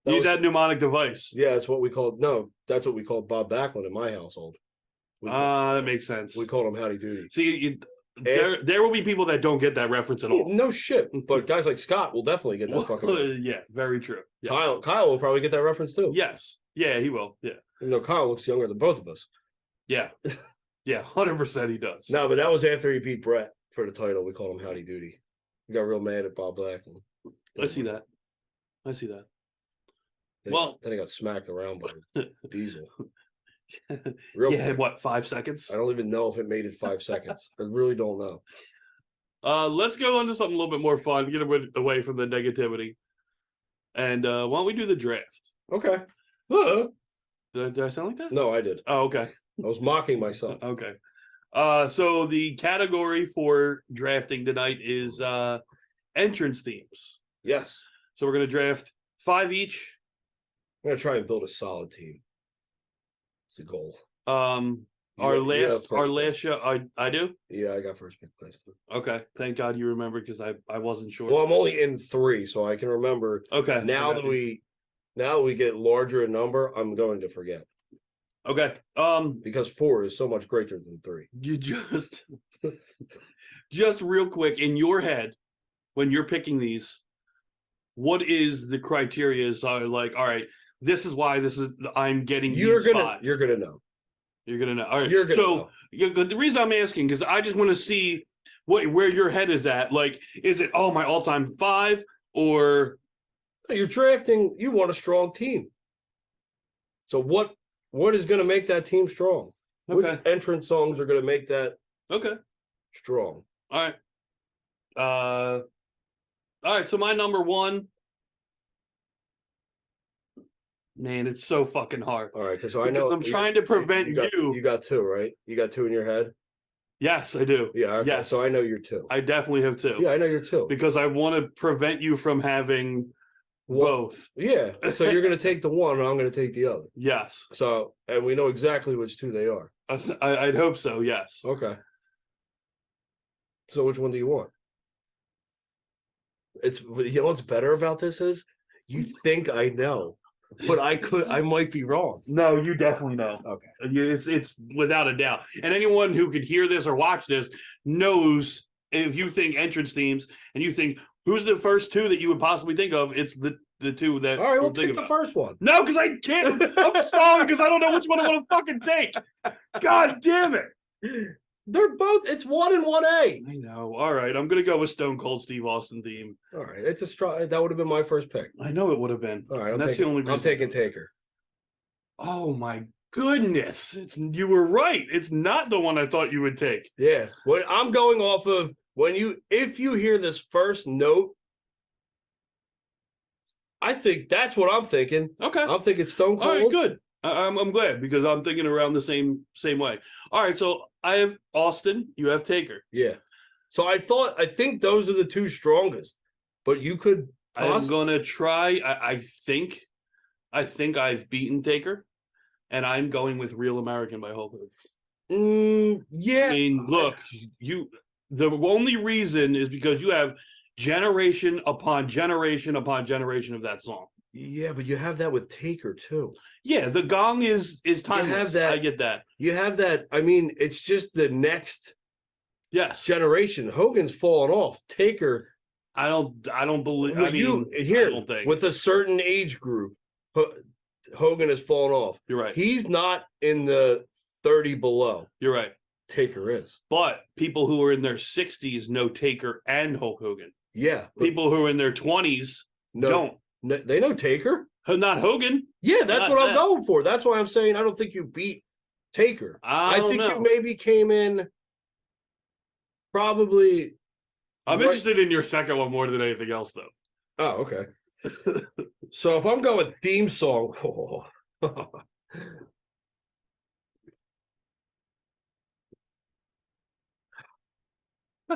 Need that mnemonic device. Yeah, that's what we called. No, that's what we called Bob Backlund in my household. That makes sense. We called him Howdy Doody. See, there will be people that don't get that reference at all. No shit. But guys like Scott will definitely get that fucking reference. Yeah, very true. Yeah. Kyle will probably get that reference too. Yes. Yeah, he will. Yeah. Even though Kyle looks younger than both of us. Yeah. Yeah, 100% he does. No, but that was after he beat Brett for the title. We called him Howdy Doody. He got real mad at Bob Backlund. I see that. Then he got smacked around by Diesel. Real quick. What, 5 seconds? I don't even know if it made it 5 seconds. I really don't know. Let's go on to something a little bit more fun, get away from the negativity. And why don't we do the draft? Okay. Did I sound like that? No, I did. Oh, okay. I was mocking myself. Okay. So the category for drafting tonight is entrance themes. Yes. So we're going to draft 5 each. I'm going to try and build a solid team. It's the goal. Our last show, I do? Yeah, I got first pick last time. Okay. Thank God you remembered because I wasn't sure. Well, I'm only in 3, so I can remember. Okay. Now that we get larger in number, I'm going to forget. Okay. Because 4 is so much greater than 3. You just real quick in your head when you're picking these, what is the criteria? So like, all right, this is why I'm getting You're gonna know. You're gonna know. All right. Know. The reason I'm asking because I just want to see where your head is at. Like, is it my all-time 5 or you're drafting? You want a strong team. So what is going to make that team strong? Okay. Which entrance songs are going to make that strong? All right. All right. So my number 1. Man, it's so fucking hard. All right, because I know I'm trying to prevent you. You got 2, right? You got 2 in your head. Yes, I do. Yeah, okay. Yes. So I know you're 2. I definitely have 2. Yeah, I know you're 2. Because I want to prevent you from having both. Yeah. So you're going to take the one, and I'm going to take the other. Yes. So, and we know exactly which 2 they are. I'd hope so. Yes. Okay. So which one do you want? It's, you know what's better about this is you think I know, but I might be wrong. No, you definitely know. Okay. It's without a doubt. And anyone who could hear this or watch this knows if you think entrance themes and you think who's the first 2 that you would possibly think of, it's the 2 that. All right, we'll we'll pick the first one. No, because I can't. I'm stalling because I don't know which one I want to fucking take. God damn it. They're both. It's 1 and 1A. I know. All right, I'm gonna go with Stone Cold Steve Austin theme. All right, it's a straw. That would have been my first pick. I know it would have been. All right, that's the only reason. I'm taking Taker. Oh my goodness! You were right. It's not the one I thought you would take. Yeah, what I'm going off of if you hear this first note, I think that's what I'm thinking. Okay, I'm thinking Stone Cold. All right, good. I'm glad because I'm thinking around the same way. All right, so I have Austin. You have Taker. Yeah. So I think those are the 2 strongest, but you could. I'm gonna try. I think I've beaten Taker, and I'm going with Real American by Hulk Hogan. Yeah. I mean, look, the only reason is because you have generation upon generation upon generation of that song. Yeah, but you have that with Taker too. Yeah, the gong is timeless. You have that. I get that. You have that. I mean, it's just the next generation. Hogan's fallen off. Taker. I don't believe. Well, I mean, here I don't think. with a certain age group, Hogan has fallen off. You're right. He's not in the 30 below. You're right. Taker is. But people who are in their 60s know Taker and Hulk Hogan. Yeah. People who are in their 20s don't. They know Taker. Not Hogan. Yeah, that's what I'm going for. That's why I'm saying I don't think you beat Taker. I think you maybe came in probably. I'm interested in your second one more than anything else, though. Oh, okay. So if I'm going theme song,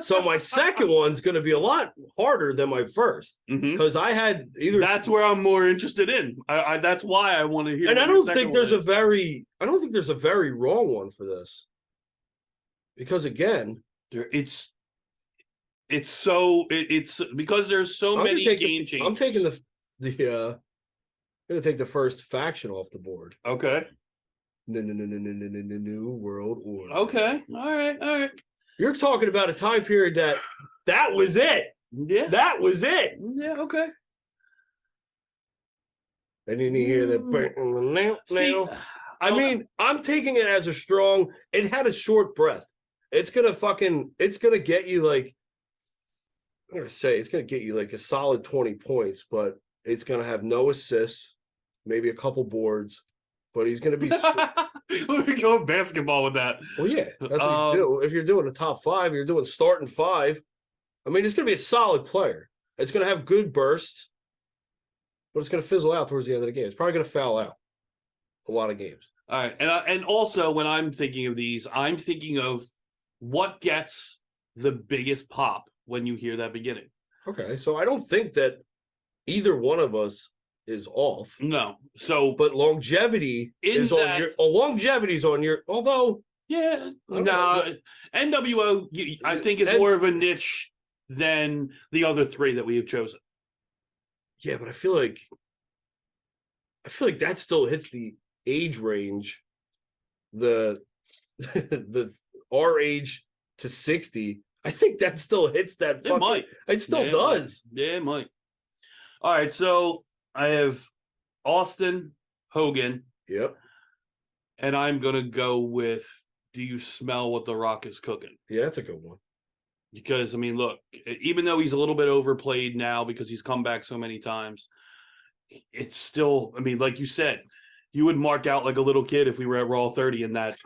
so my second one's going to be a lot harder than my first because I had either. That's where I'm more interested in. That's why I want to hear. And I don't think there's a very wrong one for this because again, it's because there's so many game changes. I'm taking I'm going to take the first faction off the board. Okay. New World Order. Okay. All right. You're talking about a time period that was it. Yeah. That was it. Yeah, okay. And then you hear that. See, I mean, I'm taking it as a strong, it had a short breath. It's going to get you like, I'm going to say, it's going to get you like a solid 20 points, but it's going to have no assists, maybe a couple boards, but he's going to be. Let me go basketball with that. Well, yeah, that's what you do. If you're doing a top 5, you're doing starting 5. I mean, it's going to be a solid player. It's going to have good bursts, but it's going to fizzle out towards the end of the game. It's probably going to foul out a lot of games. All right, and also when I'm thinking of these, I'm thinking of what gets the biggest pop when you hear that beginning. Okay, so I don't think that either one of us is off. No. So but longevity is on your longevity's on your although yeah, no, NWO I think is more of a niche than the other 3 that we have chosen. Yeah, but I feel like that still hits the age range. The our age to 60. I think that still hits that. It might. It still does. Yeah, it might. All right, so I have Austin, Hogan. Yep. And I'm going to go with Do You Smell What the Rock is Cooking? Yeah, that's a good one. Because, I mean, look, even though he's a little bit overplayed now because he's come back so many times, it's still, I mean, like you said, you would mark out like a little kid if we were at Raw 30 and that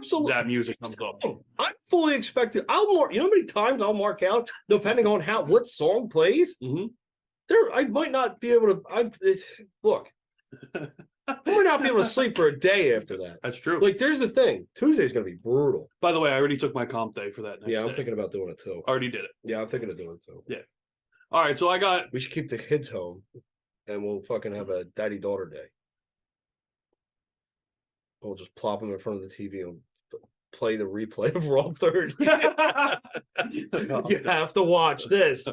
music comes up. I'm fully expected. You know how many times I'll mark out depending on what song plays? Mm-hmm. I might not be able to. Look, You might not be able to sleep for a day after that. That's true. Like, there's the thing. Tuesday's going to be brutal. By the way, I already took my comp day for that next Yeah, I'm day. thinking about doing it too. Already did it. Yeah, I'm thinking of doing it too. Yeah. All right, so I got... We should keep the kids home, and we'll fucking have a daddy-daughter day. We'll just plop them in front of the TV and play the replay of Raw 30. You have to watch this.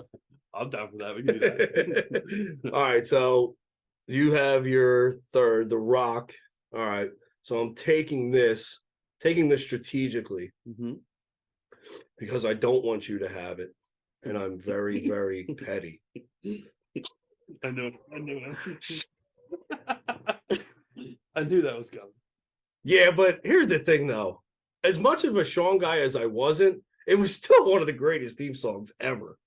I'm down for that. We can do that. All right, so you have your third, The Rock. All right, so I'm taking this strategically because I don't want you to have it, and I'm very, very petty. I knew I knew that was coming. Yeah, but here's the thing, though. As much of a Sean guy as I wasn't, it was still one of the greatest theme songs ever.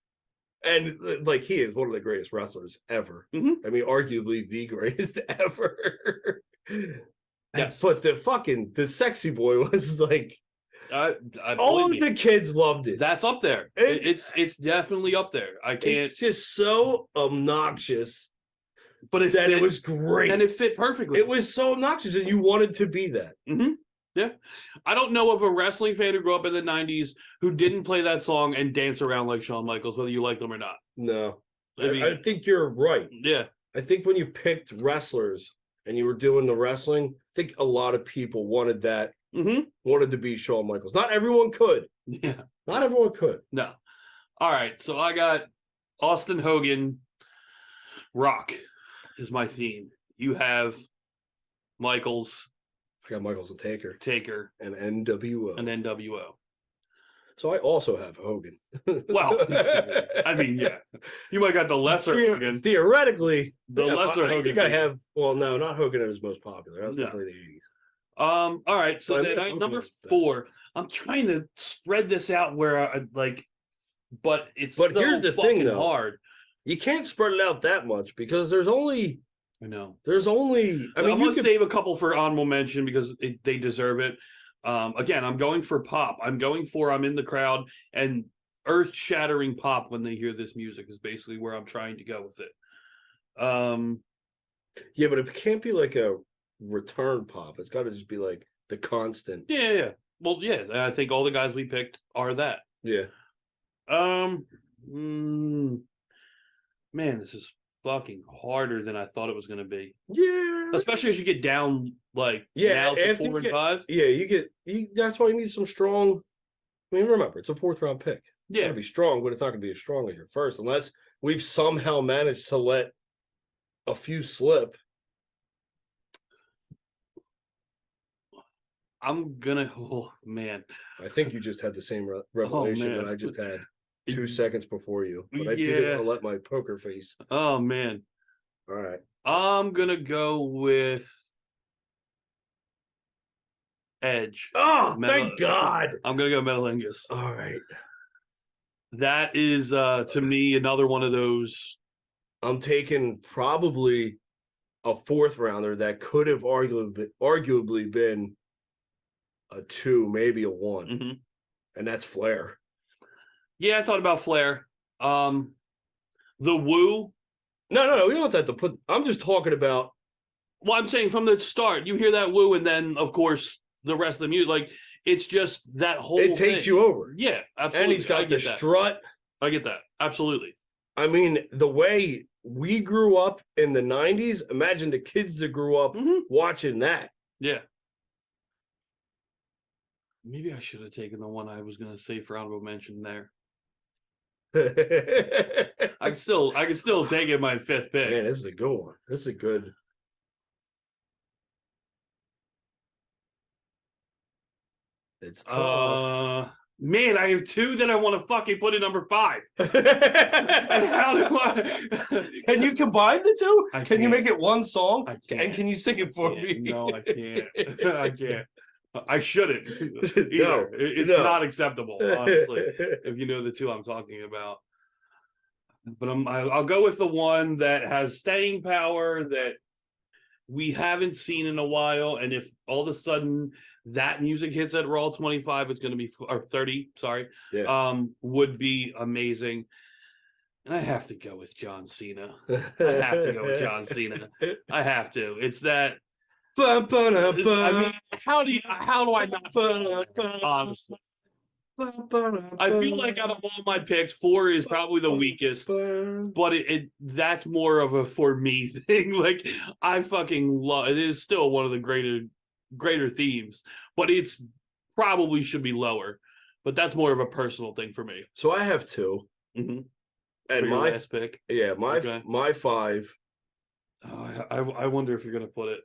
And like, he is one of the greatest wrestlers ever. I mean, arguably the greatest ever. Yes. But the sexy boy was like, I all of believe me. the kids loved it. That's up there. It's definitely up there. I can't. It's just so obnoxious, but it was great, and it fit perfectly. It was so obnoxious, and you wanted to be that. Yeah, I don't know of a wrestling fan who grew up in the '90s who didn't play that song and dance around like Shawn Michaels, whether you like them or not. No, I mean, I think you're right. Yeah, I think when you picked wrestlers and you were doing the wrestling, I think a lot of people wanted that. Wanted to be Shawn Michaels. Not everyone could. Yeah, not everyone could. No. All right, so I got Austin Hogan. Rock is my theme. You have Michaels. I got Michaels and Taker, and NWO. So I also have Hogan. Well, I mean, yeah, you might got the lesser Hogan. Theoretically, the lesser I Hogan. think I have. Well, no, not Hogan is most popular. That was definitely the '80s. All right, so then number 4. I'm trying to spread this out where I like, but here's the thing, though. Hard. You can't spread it out that much because there's only. I know. There's only. I mean, I'm going to save a couple for honorable mention because they deserve it. Again, I'm going for pop. I'm in the crowd, and earth-shattering pop when they hear this music is basically where I'm trying to go with it. Yeah, but it can't be like a return pop. It's got to just be like the constant. Yeah. Well, yeah, I think all the guys we picked are that. Yeah. Man, this is fucking harder than I thought it was going to be. Yeah. Especially as you get down, like, now to 4 and 5. Yeah, that's why you need some strong. I mean, remember, it's a 4th round pick. Yeah. It's going to be strong, but it's not going to be as strong as your first unless we've somehow managed to let a few slip. I'm gonna. Oh man! I think you just had the same revelation that I just had 2 seconds before you, but I didn't let my poker face. Oh man! All right, I'm gonna go with Edge. Oh, thank God! I'm gonna go Metalingus. All right, that is to me another one of those. I'm taking probably a 4th rounder that could have arguably been a 2, maybe a 1, and that's Flair. Yeah, I thought about Flair. The Woo. No, we don't want that to put. I'm just talking about. Well, I'm saying from the start, you hear that Woo, and then of course the rest of the music. Like it's just that whole. It takes you over. Yeah, absolutely. And he's got the strut. I get that absolutely. I mean, the way we grew up in the '90s. Imagine the kids that grew up watching that. Yeah. Maybe I should have taken the one I was going to say for honorable mention there. I can still take it my 5th pick. Man, this is a good one. This is a good. It's tough. Man, I have 2 that I want to fucking put in number 5. And how do I? Can you combine the 2? Can you can't. make it one song? I can't. And can you sing it for me? No, I can't. I can't. I shouldn't. No, it's not acceptable, honestly. If you know the 2 I'm talking about, but I'll go with the one that has staying power that we haven't seen in a while, and if all of a sudden that music hits at Raw 25, it's going to be or 30. Sorry, would be amazing. And I have to go with John Cena. I have to go with John Cena. I have to. It's that. I mean, how do I not? Honestly, I feel like out of all my picks, 4 is probably the weakest, but that's more of a for me thing. Like I fucking love it. Is still one of the greater themes, but it's probably should be lower. But that's more of a personal thing for me. So I have 2. Mm-hmm. And for your my last pick, my 5. Oh, I wonder if you're gonna put it.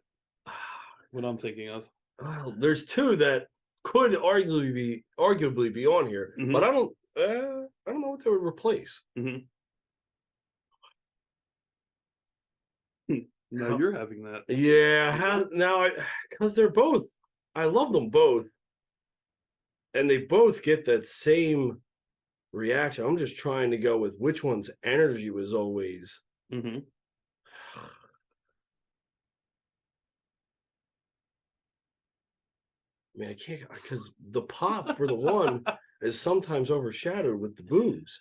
What I'm thinking of. Well, there's 2 that could arguably be on here, Mm-hmm. but I don't know what they would replace. Mm-hmm. No, you're having that. Yeah, because they're both. I love them both, and they both get that same reaction. I'm just trying to go with which one's energy was always. Mm-hmm. Man, I can't because the pop for the one is sometimes overshadowed with the booze.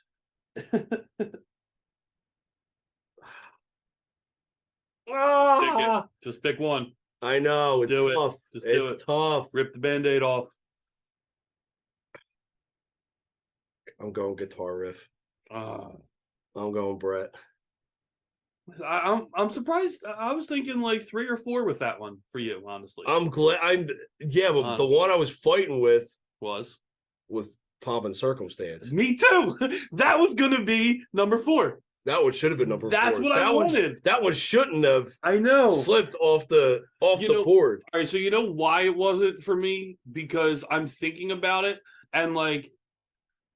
Just pick one. I know Just it's tough. Just do It's it. tough. Rip the Band-Aid off. I'm going guitar riff. I'm going Brett. I'm surprised. I was thinking like 3 or 4 with that one for you, honestly. I'm glad. But honestly. The one I was fighting with Pomp and Circumstance. Me too. That was gonna be number 4. That one should have been number 4. That's what I wanted. That one shouldn't have. I know. Slipped off the board. All right, so you know why it wasn't for me? Because I'm thinking about it, and like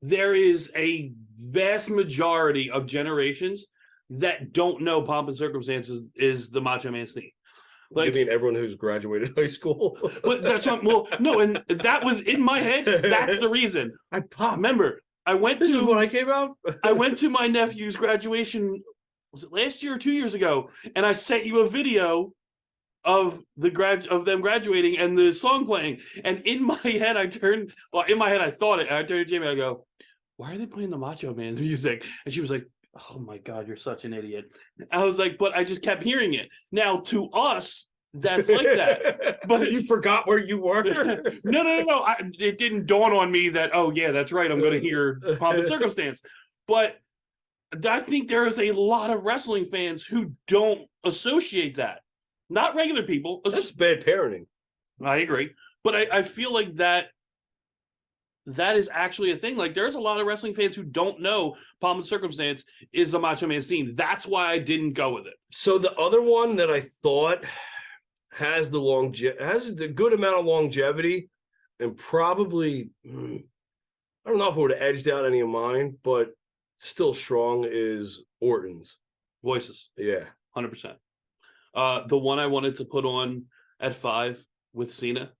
there is a vast majority of generations that don't know Pomp and Circumstances is the Macho Man's theme. Like, you mean everyone who's graduated high school? But that's what. Well, no, and that was in my head. That's the reason. Remember, I went this to is what I came out. I went to my nephew's graduation. Was it last year or 2 years ago? And I sent you a video of them graduating and the song playing. And in my head, I thought it. And I turned to Jamie. I go, "Why are they playing the Macho Man's music?" And she was like, "Oh my God, you're such an idiot." I was like, but I just kept hearing it. Now to us, that's like that. But you forgot where you were. No. It didn't dawn on me that, oh yeah, that's right. I'm going to hear Pomp and Circumstance. But I think there is a lot of wrestling fans who don't associate that. Not regular people. That's bad parenting. I agree. But I feel like that is actually a thing. Like there's a lot of wrestling fans who don't know Pomp and Circumstance is the Macho Man's theme. That's why I didn't go with it. So the other one that I thought has the good amount of longevity and probably I don't know if it would have edged out any of mine, but still strong is Orton's Voices. Yeah. 100%. The one I wanted to put on at 5 with Cena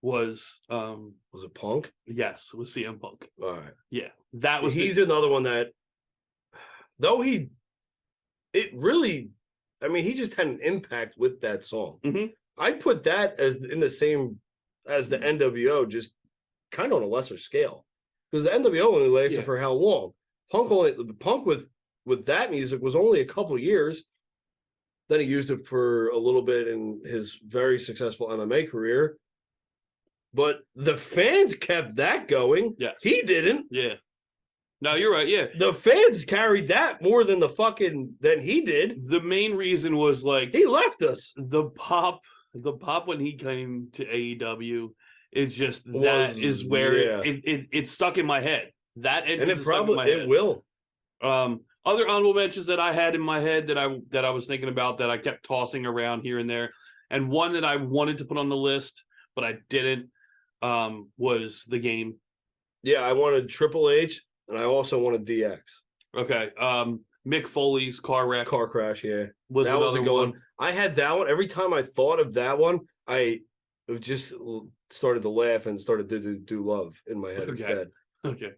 was it Punk? Yes, with CM Punk. All right. Yeah. That was he's another one that though he just had an impact with that song. Mm-hmm. I'd put that as in the same as the NWO, just kind of on a lesser scale. Because the NWO only lasted for how long? Punk with that music was only a couple years. Then he used it for a little bit in his very successful MMA career. But the fans kept that going. Yes. He didn't. Yeah. No, you're right. Yeah. The fans carried that more than than he did. The main reason was like he left us. The pop when he came to AEW, it's just that is where it stuck in my head. That and it probably will. Other honorable mentions that I had in my head that I was thinking about that I kept tossing around here and there, and one that I wanted to put on the list but I didn't was The Game. Yeah, I wanted Triple H and I also wanted DX. Okay. Mick Foley's car crash. Yeah, that was a good one. I had that one. Every time I thought of that one, I just started to laugh and started to do love in my head instead. Okay.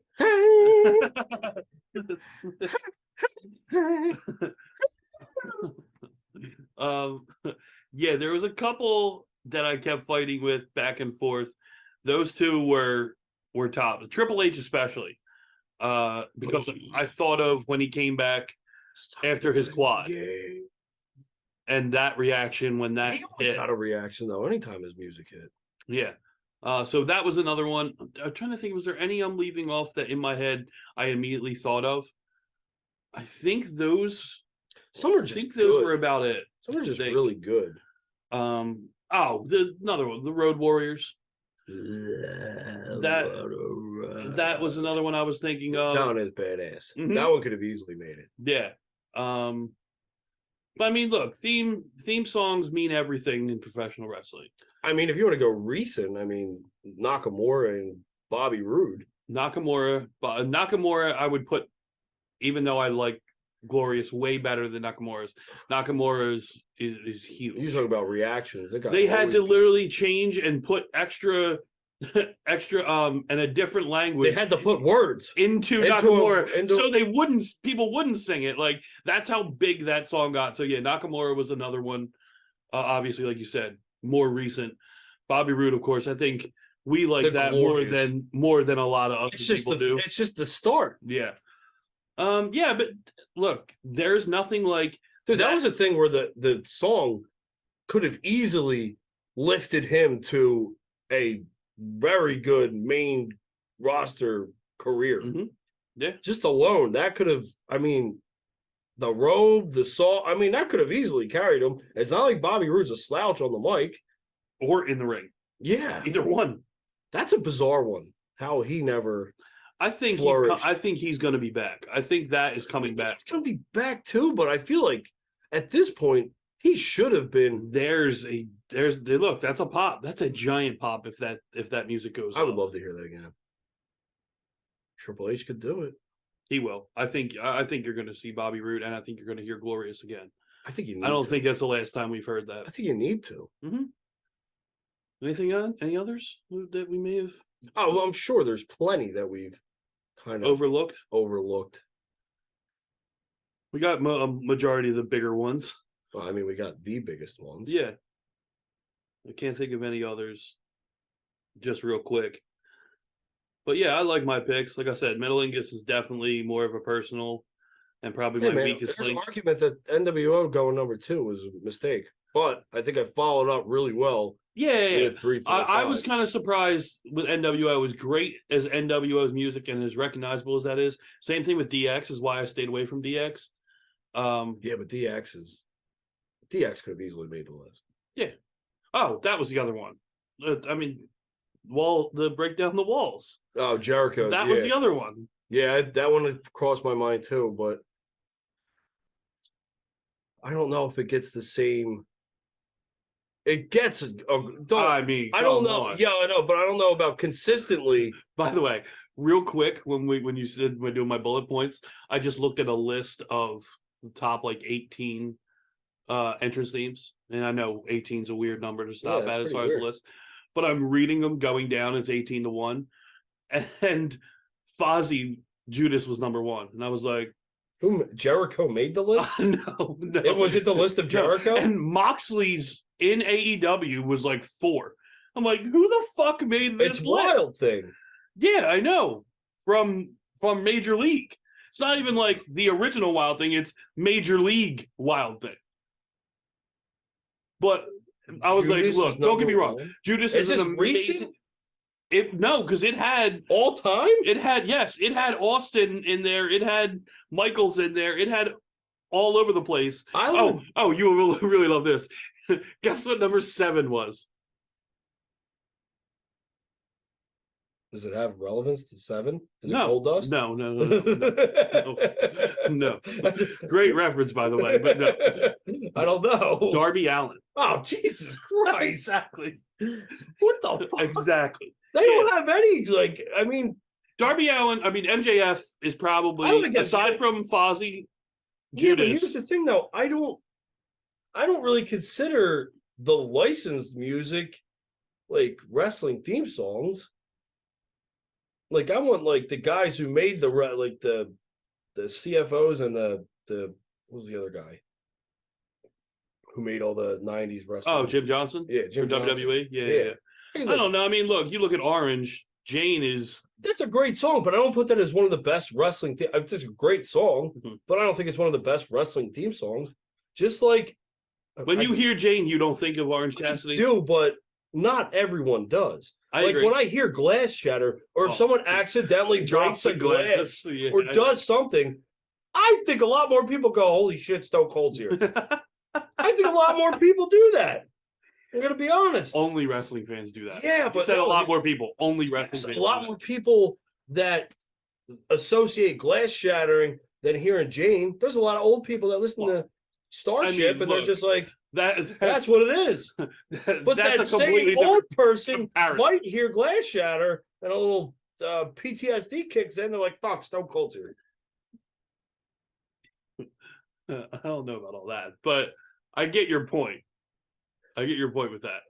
Yeah, there was a couple that I kept fighting with back and forth. Those two were top. Triple H especially. Because I thought of when he came back after his quad. and that reaction when that He always hit. got a reaction though. Anytime his music hit. Yeah. So that was another one. I'm trying to think, was there any I'm leaving off that in my head I immediately thought of? I think those Some are just I think those good. were about it. Some are I just think. really good. Another one, the Road Warriors. That was another one I was thinking of. That one is badass. Mhm. That one could have easily made it. Yeah. But I mean, look, theme songs mean everything in professional wrestling. I mean, if you want to go recent, I mean, Nakamura and Bobby Roode. Nakamura, I would put, even though I like Glorious way better than Nakamura's. Nakamura's is huge. You talk about reactions. They had to literally change and put extra and a different language. They had to put words into Nakamura so people wouldn't sing it. Like, that's how big that song got. So yeah, Nakamura was another one. Obviously, like you said, more recent. Bobby Roode, of course. I think we like that more than a lot of other people do. It's just the start. Yeah. Yeah, but look, there's nothing like dude. That was a thing where the song could have easily lifted him to a very good main roster career. Mm-hmm. Yeah, just alone that could have. I mean, the robe, the song. I mean, that could have easily carried him. It's not like Bobby Roode's a slouch on the mic or in the ring. Yeah, either one. That's a bizarre one. How he never. I think he's going to be back. I think that is coming back. He's going to be back too, but I feel like at this point he should have been. Look, that's a pop. That's a giant pop if that music goes. I would love to hear that again. Triple H could do it. He will. I think you're going to see Bobby Roode, and I think you're going to hear Glorious again. I think you. I don't think that's the last time we've heard that. I think you need to. Mm-hmm. Anything on? Any others that we may have? Oh, well, I'm sure there's plenty that we've kind of overlooked. We got a majority of the bigger ones. Well, I mean, we got the biggest ones. Yeah. I can't think of any others just real quick. But yeah, I like my picks. Like I said, Metalingus is definitely more of a personal and probably my weakest there's link. an argument that NWO going number 2 was a mistake, but I think I followed up really well. Yeah. With 3, 4, I was kind of surprised with NWO. As great as NWO's music and as recognizable as that is. Same thing with DX is why I stayed away from DX. Yeah, but DX could have easily made the list. Yeah. Oh, that was the other one. I mean, the break down the walls. Oh, Jericho. That was the other one. Yeah, that one had crossed my mind too, but I don't know if it gets the same. It gets. I don't know. On. Yeah, I know, but I don't know about consistently. By the way, real quick, when you said we're doing my bullet points, I just looked at a list of the top 18 entrance themes, and I know 18 is a weird number to stop at as far as the list, but I'm reading them going down. It's 18-1, and Fozzy Judas was number 1, and I was like, "Who? Jericho made the list? No. Was it the list of Jericho? No. And Moxley's in AEW was 4. I'm like, who the fuck made this? It's Wild Thing. Yeah, I know. From Major League. It's not even the original Wild Thing. It's Major League Wild Thing. But I was Judas look, don't get me wrong. Judas is an amazing. Recent? No, because it had all time. It had Austin in there. It had Michaels in there. It had all over the place. You will really love this. Guess what number 7 was? Does it have relevance to 7? Is it Goldust? No. No. Great reference, by the way, but no. I don't know. Darby Allin. Oh, Jesus Christ. Exactly. What the fuck? Exactly. They don't have any, Darby Allin, MJF is probably, aside from Fozzy, Judas. Yeah, but here's the thing, though. I don't really consider the licensed music wrestling theme songs. I want the guys who made the CFOs and the what was the other guy who made all the 90s wrestling? Oh, Jim Johnson? Yeah, Jim Johnson. WWE? Yeah. I don't know. I mean, look, you look at Orange, Jane is... That's a great song, but I don't put that as one of the best wrestling... It's just a great song, but I don't think it's one of the best wrestling theme songs. Just like When you hear Jane, you don't think of Orange Cassidy? I do, but not everyone does. I agree. When I hear glass shatter, or if someone accidentally drops a glass or does something, I think a lot more people go, "Holy shit, Stone Cold's here." I think a lot more people do that. I'm gonna be honest. Only wrestling fans do that. Yeah, but you said a lot more people. Only wrestling fans. A lot more people that associate glass shattering than hearing Jane. There's a lot of old people that listen to Starship, and they're just like, that's what it is. But that same old person might hear glass shatter, and a little PTSD kicks in. They're like, "Fuck, Stone Cold's here." I don't know about all that, but I get your point. I get your point with that.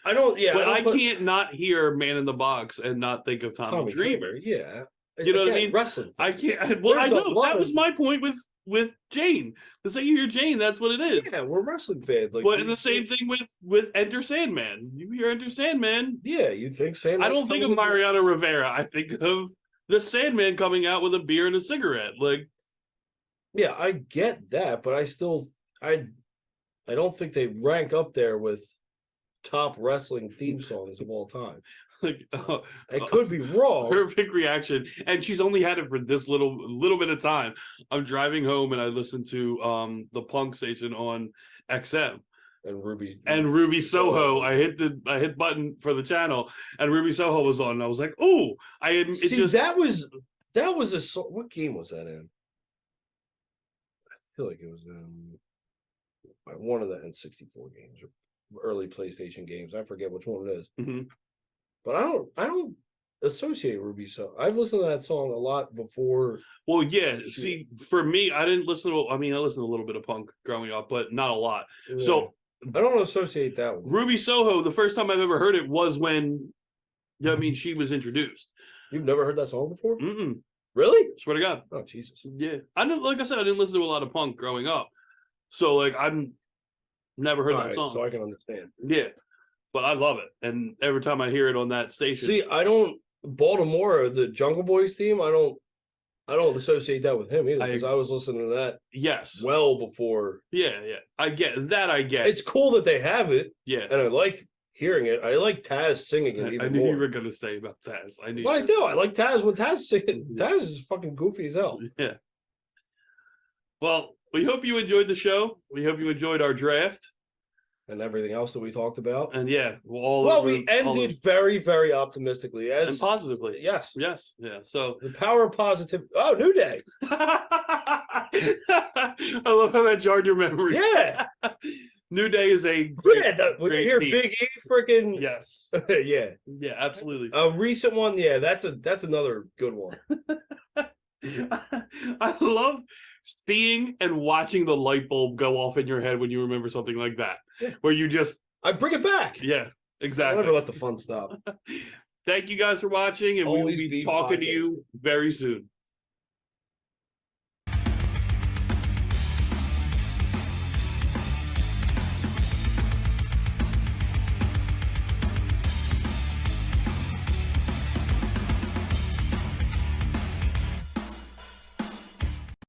I don't. Yeah, but I can't not hear "Man in the Box" and not think of Tommy Dreamer. Yeah, you know what I mean. Wrestling. I can't. Well, I know that was my point with Jane. The second you hear Jane, that's what it is. Yeah, we're wrestling fans. Like, but the same thing with Enter Sandman. You hear Enter Sandman. Yeah, you think Sandman. I don't think of Mariano Rivera. I think of the Sandman coming out with a beer and a cigarette. Like, yeah, I get that, but I don't think they rank up there with top wrestling theme songs of all time. Like, I could be wrong. Her big reaction, and she's only had it for this little bit of time. I'm driving home and I listen to the Punk station on XM. And Ruby Soho. I hit button for the channel, and Ruby Soho was on. And I was like, "Oh!" That was a what game was that in? I feel like it was one of the N64 games or early PlayStation games. I forget which one it is. Mm-hmm. But I don't associate Ruby Soho. I've listened to that song a lot before. Well, yeah. See, for me, I didn't listen to. I mean, I listened to a little bit of punk growing up, but not a lot. Yeah. So I don't associate that one. Ruby Soho. The first time I've ever heard it was when, she was introduced. You've never heard that song before? Mm-mm. Really? Swear to God. Oh, Jesus. Yeah, I didn't. Like I said, I didn't listen to a lot of punk growing up, so like I'm never heard that song. So I can understand. Yeah. But I love it, and every time I hear it on that station. See, I don't Baltimore, the Jungle Boys theme. I don't associate that with him either because I was listening to that. Yes, well before. Yeah, I get that. I get. It's cool that they have it. Yeah, and I like hearing it. I like Taz singing it. I knew you were gonna say about Taz. I knew. But I do. I like Taz when Taz is singing. Taz is fucking goofy as hell. Yeah. Well, we hope you enjoyed the show. We hope you enjoyed our draft. And everything else that we talked about. And yeah, we ended very, very optimistically and positively. Yes. Yeah. So the power of positive. Oh, New Day. I love how that jarred your memory. Yeah. New Day is a great, when you hear Big E freaking yes. Yeah, absolutely. A recent one, yeah, that's another good one. I love seeing and watching the light bulb go off in your head when you remember something like that. Yeah. Where you just I bring it back. Yeah, exactly. I'll never let the fun stop. Thank you guys for watching, and we will be talking to you very soon.